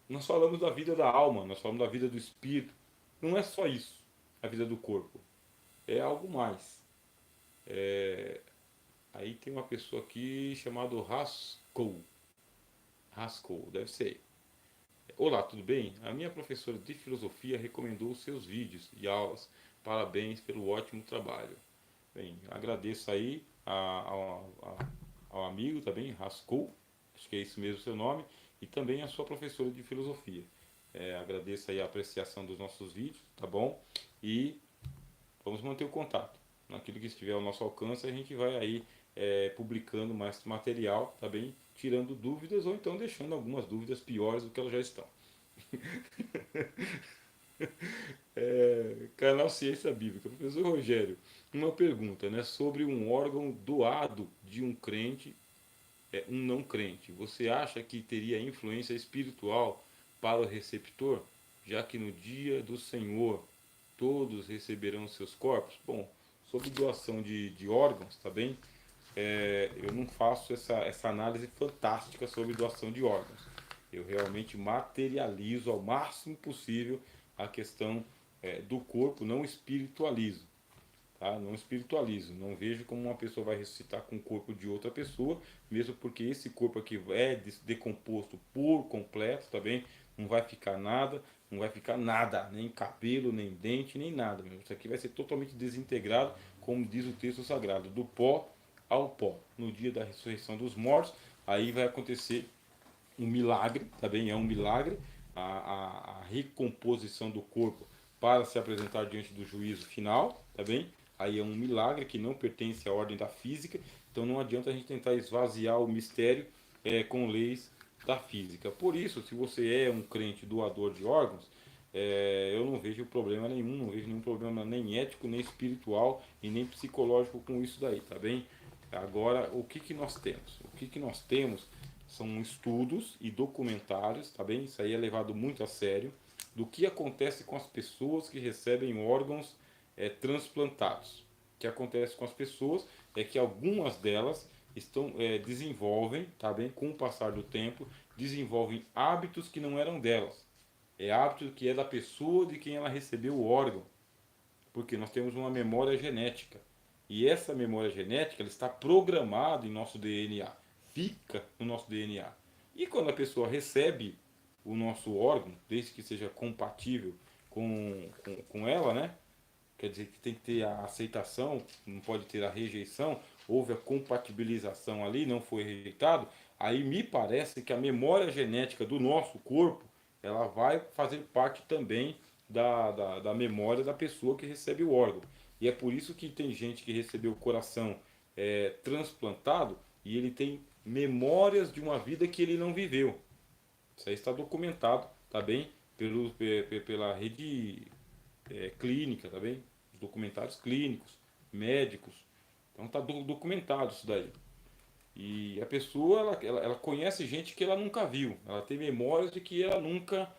Nós falamos da vida da alma, nós falamos da vida do espírito. Não é só isso, a vida do corpo. É algo mais. Aí tem uma pessoa aqui chamada Haskell. Haskell, deve ser. Olá, tudo bem? A minha professora de filosofia recomendou os seus vídeos e aulas. Parabéns pelo ótimo trabalho. Bem, agradeço aí ao amigo também, Haskell, acho que é isso mesmo o seu nome, e também a sua professora de filosofia. Agradeço aí a apreciação dos nossos vídeos, tá bom? E vamos manter o contato. Naquilo que estiver ao nosso alcance, a gente vai aí publicando mais material, tá bem? Tirando dúvidas ou então deixando algumas dúvidas piores do que elas já estão. Canal Ciência Bíblica. Professor Rogério, uma pergunta, né, sobre um órgão doado de um crente, um não crente. Você acha que teria influência espiritual para o receptor, já que no dia do Senhor todos receberão seus corpos? Bom, sobre doação de órgãos, tá bem? Eu não faço essa análise fantástica sobre doação de órgãos. Eu realmente materializo ao máximo possível a questão do corpo, não espiritualizo. Tá? Não espiritualizo, não vejo como uma pessoa vai ressuscitar com o corpo de outra pessoa, mesmo porque esse corpo aqui é decomposto por completo, tá bem? Não vai ficar nada, não vai ficar nada, nem cabelo, nem dente, nem nada. Isso aqui vai ser totalmente desintegrado, como diz o texto sagrado, do pó ao pó. No dia da ressurreição dos mortos, aí vai acontecer um milagre, tá bem? É um milagre a recomposição do corpo para se apresentar diante do juízo final, tá bem? aí é um milagre que não pertence à ordem da física, então não adianta a gente tentar esvaziar o mistério com leis da física. Por isso, se você é um crente doador de órgãos, eu não vejo problema nenhum, não vejo nenhum problema nem ético, nem espiritual e nem psicológico com isso daí, tá bem? Agora, o que que nós temos? O que que nós temos são estudos e documentários, tá bem? Isso aí é levado muito a sério, do que acontece com as pessoas que recebem órgãos transplantados. O que acontece com as pessoas é que algumas delas desenvolvem, tá bem? Com o passar do tempo, desenvolvem hábitos que não eram delas. É hábito que é da pessoa de quem ela recebeu o órgão, porque nós temos uma memória genética. E essa memória genética ela está programada em nosso DNA, fica no nosso DNA. E quando a pessoa recebe o nosso órgão, desde que seja compatível com ela, né? Quer dizer que tem que ter a aceitação, não pode ter a rejeição, houve a compatibilização ali, não foi rejeitado, aí me parece que a memória genética do nosso corpo, ela vai fazer parte também da memória da pessoa que recebe o órgão. E é por isso que tem gente que recebeu o coração transplantado e ele tem memórias de uma vida que ele não viveu. Isso aí está documentado, tá bem? Pela rede clínica, tá bem? Os documentários clínicos, médicos. Então tá documentado isso daí. E a pessoa, ela conhece gente que ela nunca viu. Ela tem memórias de que ela nunca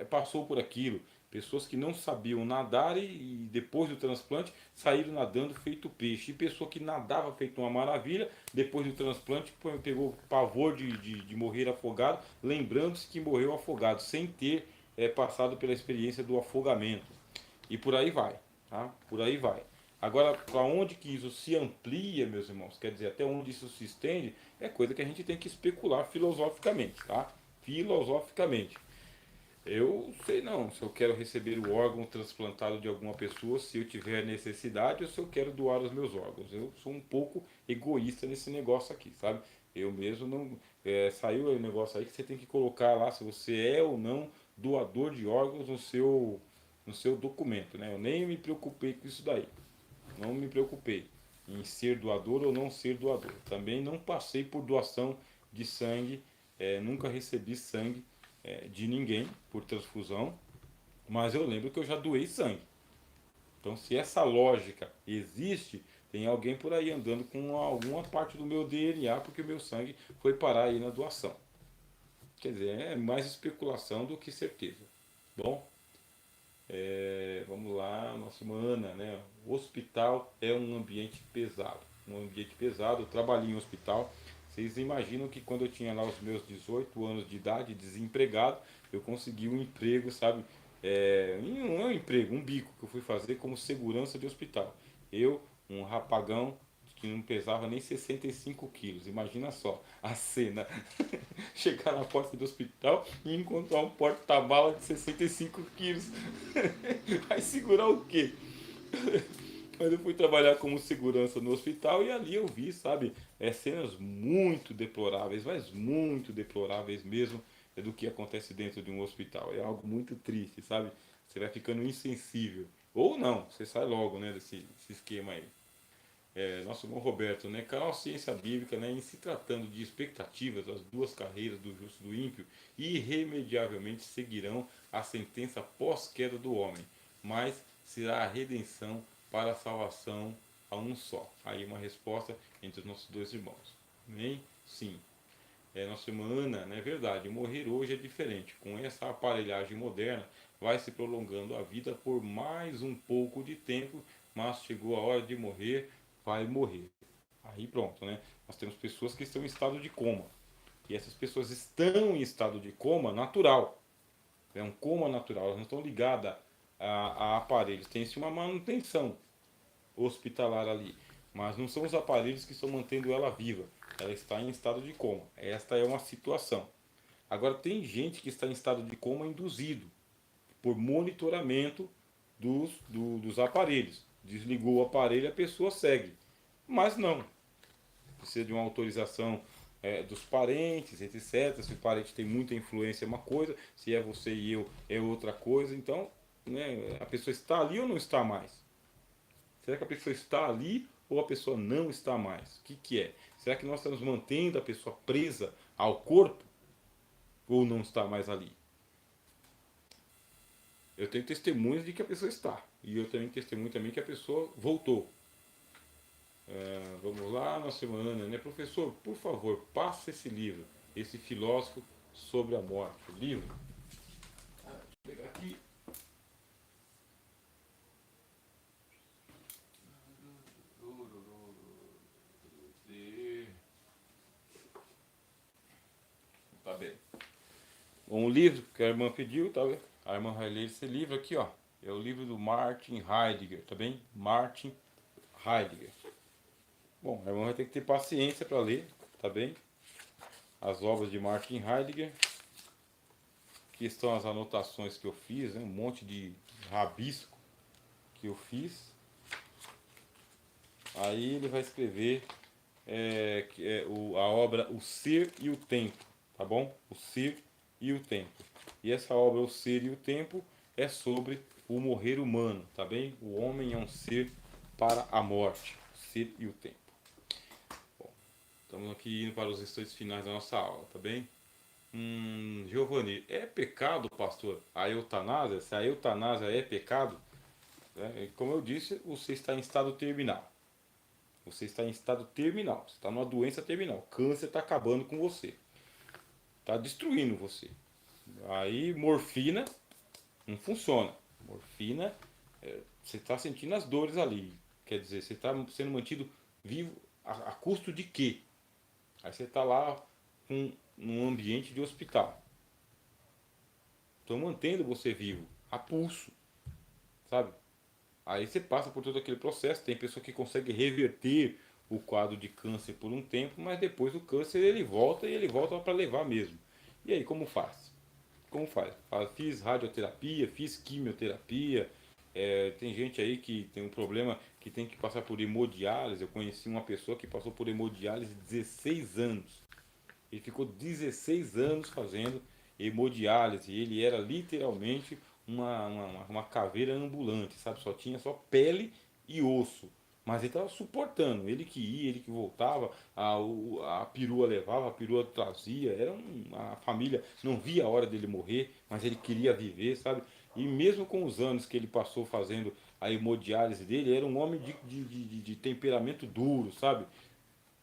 passou por aquilo. Pessoas que não sabiam nadar e depois do transplante saíram nadando feito peixe. E pessoa que nadava feito uma maravilha, depois do transplante pegou pavor de morrer afogado, lembrando-se que morreu afogado, sem ter passado pela experiência do afogamento. E por aí vai, tá? Por aí vai. Agora, para onde que isso se amplia, meus irmãos, quer dizer, até onde isso se estende, é coisa que a gente tem que especular filosoficamente, tá? Filosoficamente. Eu sei não se eu quero receber o órgão transplantado de alguma pessoa, se eu tiver necessidade ou se eu quero doar os meus órgãos. Eu sou um pouco egoísta nesse negócio aqui, sabe? Eu mesmo não. Saiu o negócio aí que você tem que colocar lá se você é ou não doador de órgãos no seu documento, né? Eu nem me preocupei com isso daí. Não me preocupei em ser doador ou não ser doador. Também não passei por doação de sangue, nunca recebi sangue de ninguém por transfusão, mas eu lembro que eu já doei sangue. Então, se essa lógica existe, tem alguém por aí andando com alguma parte do meu DNA porque o meu sangue foi parar aí na doação. Quer dizer, é mais especulação do que certeza. Bom, vamos lá, nossa Ana, né? O hospital é um ambiente pesado. Um ambiente pesado, eu trabalhei em hospital. Vocês imaginam que quando eu tinha lá os meus 18 anos de idade, desempregado, eu consegui um emprego, sabe? Não é um emprego, um bico que eu fui fazer como segurança de hospital. Eu, um rapagão que não pesava nem 65 quilos. Imagina só a cena. Chegar na porta do hospital e encontrar um porta-mala de 65 quilos. Vai segurar o quê? Mas eu fui trabalhar como segurança no hospital e ali eu vi, sabe, cenas muito deploráveis, mas muito deploráveis mesmo, do que acontece dentro de um hospital. É algo muito triste, sabe? Você vai ficando insensível. Ou não, você sai logo, né, desse esquema aí. Nosso irmão Roberto, né? Canal Ciência Bíblica, né? Em se tratando de expectativas, as duas carreiras do justo e do ímpio irremediavelmente seguirão a sentença pós-queda do homem, mas será a redenção para a salvação a um só. Aí uma resposta entre os nossos dois irmãos. Amém? Sim. Nossa irmã Ana, né? É verdade, morrer hoje é diferente. Com essa aparelhagem moderna, vai se prolongando a vida por mais um pouco de tempo, mas chegou a hora de morrer, vai morrer. Aí pronto, né? Nós temos pessoas que estão em estado de coma. E essas pessoas estão em estado de coma natural. É um coma natural, elas não estão ligadas a aparelhos. Tem-se uma manutenção hospitalar ali. Mas não são os aparelhos que estão mantendo ela viva. Ela está em estado de coma. Esta é uma situação. Agora, tem gente que está em estado de coma induzido por monitoramento dos aparelhos. Desligou o aparelho, a pessoa segue. Mas não. Precisa de uma autorização dos parentes, etc. Se o parente tem muita influência é uma coisa, se é você e eu é outra coisa. Então, né, a pessoa está ali ou não está mais? Será que a pessoa está ali ou a pessoa não está mais? O que, que é? Será que nós estamos mantendo a pessoa presa ao corpo ou não está mais ali? Eu tenho testemunhas de que a pessoa está. E eu tenho testemunho também que a pessoa voltou. Vamos lá na semana, né? Professor, por favor, passa esse livro, esse filósofo sobre a morte. O livro. Deixa eu pegar aqui. Tá bem. Um livro que a irmã pediu, tá? A irmã vai ler esse livro aqui, ó. É o livro do Martin Heidegger, tá bem? Martin Heidegger. Bom, a irmã vai ter que ter paciência para ler, tá bem? As obras de Martin Heidegger. Aqui estão as anotações que eu fiz, né? Um monte de rabisco que eu fiz. Aí ele vai escrever a obra O Ser e o Tempo, tá bom? O Ser e o Tempo. E essa obra O Ser e o Tempo é sobre o morrer humano, tá bem? O homem é um ser para a morte. O Ser e o Tempo. Bom, estamos aqui indo para os instantes finais da nossa aula, tá bem? Giovanni, é pecado, pastor, a eutanásia? Se a eutanásia é pecado, né? Como eu disse, você está em estado terminal. Você está em estado terminal. Você está numa doença terminal. Câncer está acabando com você. Está destruindo você. Aí, morfina não funciona. Morfina, você está sentindo as dores ali. Quer dizer, você está sendo mantido vivo a custo de quê? Aí você está lá num ambiente de hospital. Estão mantendo você vivo, a pulso, sabe? Aí você passa por todo aquele processo. Tem pessoa que consegue reverter o quadro de câncer por um tempo, mas depois o câncer ele volta e ele volta para levar mesmo. E aí, como faz? Como faz? Fiz radioterapia, fiz quimioterapia. Tem gente aí que tem um problema que tem que passar por hemodiálise. Eu conheci uma pessoa que passou por hemodiálise 16 anos. Ele ficou 16 anos fazendo hemodiálise. Ele era literalmente uma caveira ambulante, sabe? Só tinha só pele e osso. Mas ele estava suportando. Ele que ia, ele que voltava, a perua levava, a perua trazia. A família não via a hora dele morrer, mas ele queria viver, sabe? E mesmo com os anos que ele passou fazendo a hemodiálise dele, era um homem de temperamento duro, sabe?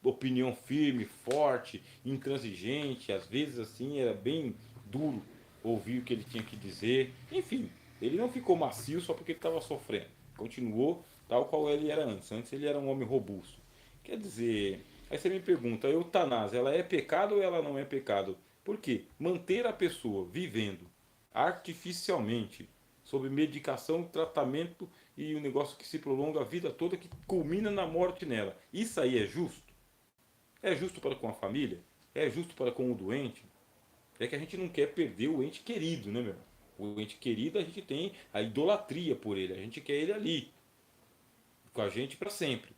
Opinião firme, forte, intransigente, às vezes assim era bem duro ouvir o que ele tinha que dizer. Enfim, ele não ficou macio só porque ele estava sofrendo. Continuou tal qual ele era antes. Antes ele era um homem robusto. Quer dizer, aí você me pergunta, a eutanásia, ela é pecado ou ela não é pecado? Por quê? Manter a pessoa vivendo artificialmente, sob medicação, tratamento e um negócio que se prolonga a vida toda, que culmina na morte nela. Isso aí é justo? É justo para com a família? É justo para com o doente? É que a gente não quer perder o ente querido, né, meu? O ente querido a gente tem a idolatria por ele. A gente quer ele ali, com a gente para sempre.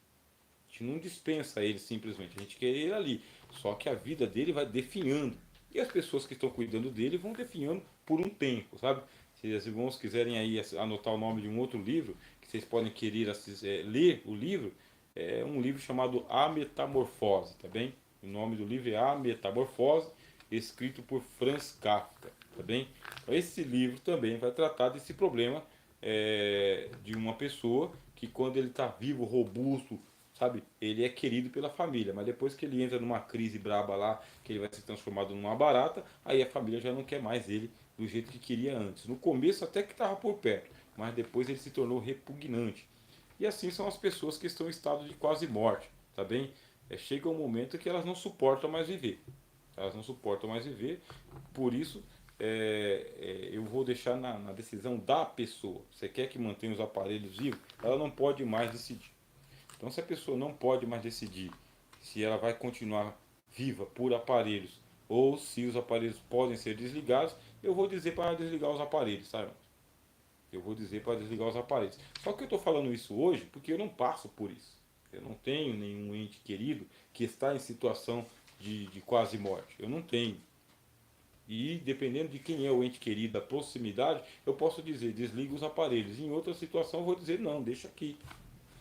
A gente não dispensa ele simplesmente. A gente quer ele ali. Só que a vida dele vai definhando. E as pessoas que estão cuidando dele vão definhando por um tempo, sabe? Se os irmãos quiserem aí anotar o nome de um outro livro, que vocês podem querer ler o livro, é um livro chamado A Metamorfose, tá bem? O nome do livro é A Metamorfose, escrito por Franz Kafka, tá bem? Então, esse livro também vai tratar desse problema de uma pessoa que quando ele está vivo, robusto, sabe? Ele é querido pela família, mas depois que ele entra numa crise braba lá, que ele vai ser transformado numa barata, aí a família já não quer mais ele do jeito que queria antes. No começo até que estava por perto, mas depois ele se tornou repugnante. E assim são as pessoas que estão em estado de quase morte, tá bem? Chega um momento que elas não suportam mais viver. Elas não suportam mais viver, por isso eu vou deixar na decisão da pessoa. Você quer que mantenha os aparelhos vivos? Ela não pode mais decidir. Então, se a pessoa não pode mais decidir se ela vai continuar viva por aparelhos ou se os aparelhos podem ser desligados, eu vou dizer para desligar os aparelhos, sabe? Eu vou dizer para desligar os aparelhos. Só que eu estou falando isso hoje porque eu não passo por isso. Eu não tenho nenhum ente querido que está em situação de quase morte. Eu não tenho. E dependendo de quem é o ente querido, da proximidade, eu posso dizer desliga os aparelhos. Em outra situação eu vou dizer não, deixa aqui.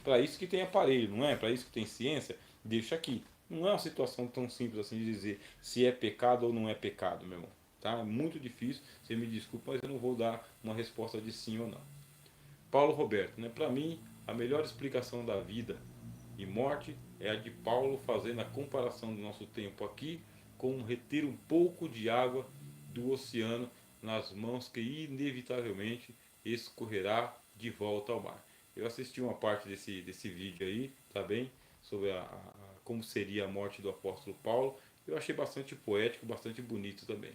Para isso que tem aparelho, não é? Para isso que tem ciência, deixa aqui. Não é uma situação tão simples assim de dizer se é pecado ou não é pecado, meu irmão. Tá? É muito difícil, você me desculpa, mas eu não vou dar uma resposta de sim ou não. Paulo Roberto, né? Para mim, a melhor explicação da vida e morte é a de Paulo fazendo a comparação do nosso tempo aqui com reter um pouco de água do oceano nas mãos que inevitavelmente escorrerá de volta ao mar. Eu assisti uma parte desse vídeo aí, tá bem? Sobre como seria a morte do apóstolo Paulo. Eu achei bastante poético, bastante bonito também.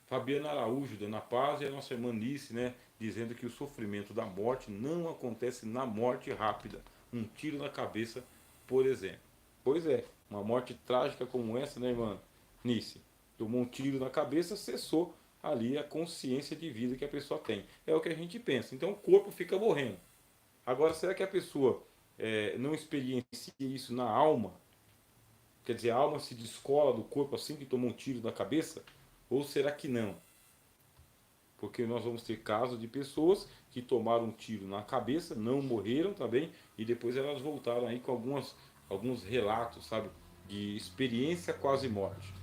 Fabiana Araújo, dando a paz, e a nossa irmã Nice, né, dizendo que o sofrimento da morte não acontece na morte rápida, um tiro na cabeça, por exemplo. Pois é, uma morte trágica como essa, né, irmã Nice? Tomou um tiro na cabeça, cessou ali a consciência de vida que a pessoa tem. É o que a gente pensa. Então o corpo fica morrendo. Agora, será que a pessoa não experiencia isso na alma? Quer dizer, a alma se descola do corpo assim que tomou um tiro na cabeça? Ou será que não? Porque nós vamos ter casos de pessoas que tomaram um tiro na cabeça, não morreram também, e depois elas voltaram aí com alguns relatos, sabe? De experiência quase morte.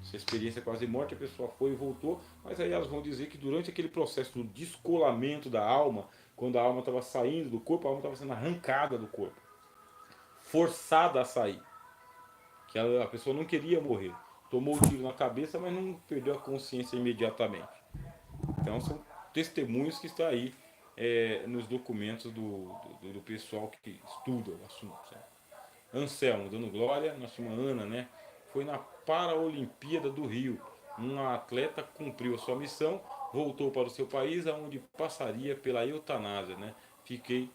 Essa experiência quase morte, a pessoa foi e voltou, mas aí elas vão dizer que durante aquele processo do descolamento da alma, quando a alma estava saindo do corpo, a alma estava sendo arrancada do corpo, forçada a sair. Que a pessoa não queria morrer. Tomou o tiro na cabeça, mas não perdeu a consciência imediatamente. Então são testemunhos que estão aí nos documentos do pessoal que estuda o assunto. Sabe? Anselmo, dando glória, nossa irmã Ana, né? Foi na Paraolimpíada do Rio. Um atleta cumpriu a sua missão, voltou para o seu país, onde passaria pela eutanásia, né? Fiquei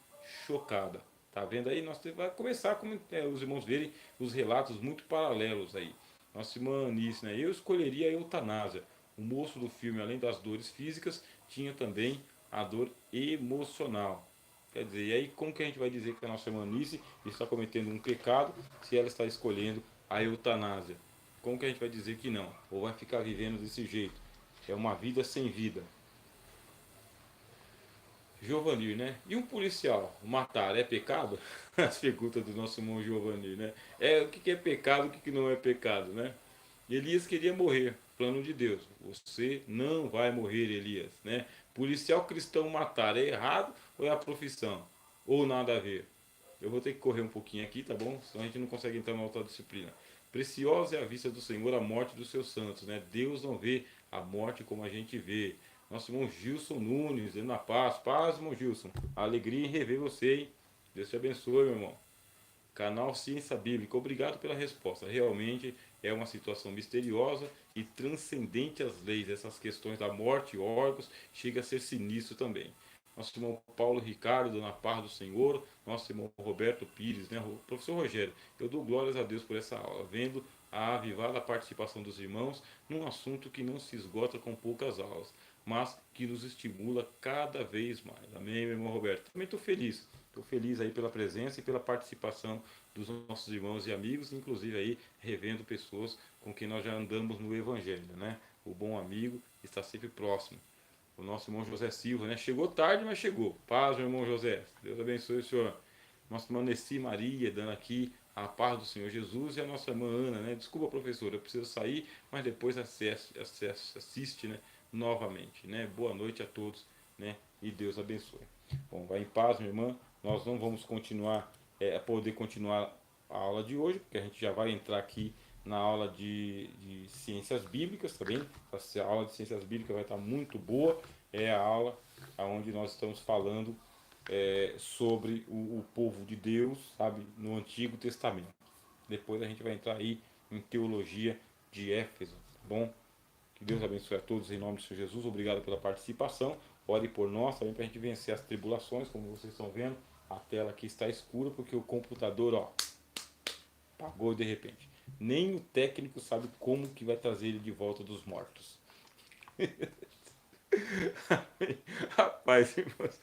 chocada. Tá vendo aí? Nós vai começar com os irmãos verem os relatos muito paralelos aí. Nossa irmã Anice, né? Eu escolheria a eutanásia. O moço do filme, além das dores físicas, tinha também a dor emocional. Quer dizer, e aí como que a gente vai dizer que a nossa irmã Anice está cometendo um pecado se ela está escolhendo a eutanásia? Como que a gente vai dizer que não? Ou vai ficar vivendo desse jeito? É uma vida sem vida. Giovanni, né? E um policial matar é pecado? As perguntas do nosso irmão Giovanni, né? O que é pecado, o que não é pecado, né? Elias queria morrer, plano de Deus. Você não vai morrer, Elias, né? Policial cristão matar é errado ou é a profissão? Ou nada a ver? Eu vou ter que correr um pouquinho aqui, tá bom? Senão a gente não consegue entrar na outra disciplina. Preciosa é a vista do Senhor a morte dos seus santos, né? Deus não vê a morte como a gente vê. Nosso irmão Gilson Nunes, dando a paz. Paz, irmão Gilson. Alegria em rever você, hein? Deus te abençoe, meu irmão. Canal Ciência Bíblica, obrigado pela resposta. Realmente é uma situação misteriosa e transcendente às leis. Essas questões da morte e órgãos chega a ser sinistro também. Nosso irmão Paulo Ricardo, na paz do Senhor. Nosso irmão Roberto Pires, né? O professor Rogério, eu dou glórias a Deus por essa aula, vendo a avivada participação dos irmãos num assunto que não se esgota com poucas aulas, mas que nos estimula cada vez mais. Amém, meu irmão Roberto? Também estou feliz. Estou feliz aí pela presença e pela participação dos nossos irmãos e amigos, inclusive aí revendo pessoas com quem nós já andamos no Evangelho, né? O bom amigo está sempre próximo. O nosso irmão José Silva, né? Chegou tarde, mas chegou. Paz, meu irmão José. Deus abençoe o senhor. Nossa irmã Nessi Maria, dando aqui a paz do Senhor Jesus, e a nossa irmã Ana, né? Desculpa, professora, eu preciso sair, mas depois assiste, né? Novamente, né? Boa noite a todos, né? E Deus abençoe. Bom, vai em paz, minha irmã. Nós não vamos continuar, poder continuar a aula de hoje, porque a gente já vai entrar aqui na aula de ciências bíblicas, tá bem? Essa aula de ciências bíblicas vai estar muito boa. É a aula onde nós estamos falando sobre o povo de Deus, sabe, no Antigo Testamento. Depois a gente vai entrar aí em teologia de Éfeso, tá bom? Que Deus abençoe a todos em nome do Senhor Jesus. Obrigado pela participação. Ore por nós também para a gente vencer as tribulações, como vocês estão vendo. A tela aqui está escura porque o computador, ó, apagou de repente. Nem o técnico sabe como que vai trazer ele de volta dos mortos. Rapaz, irmãos.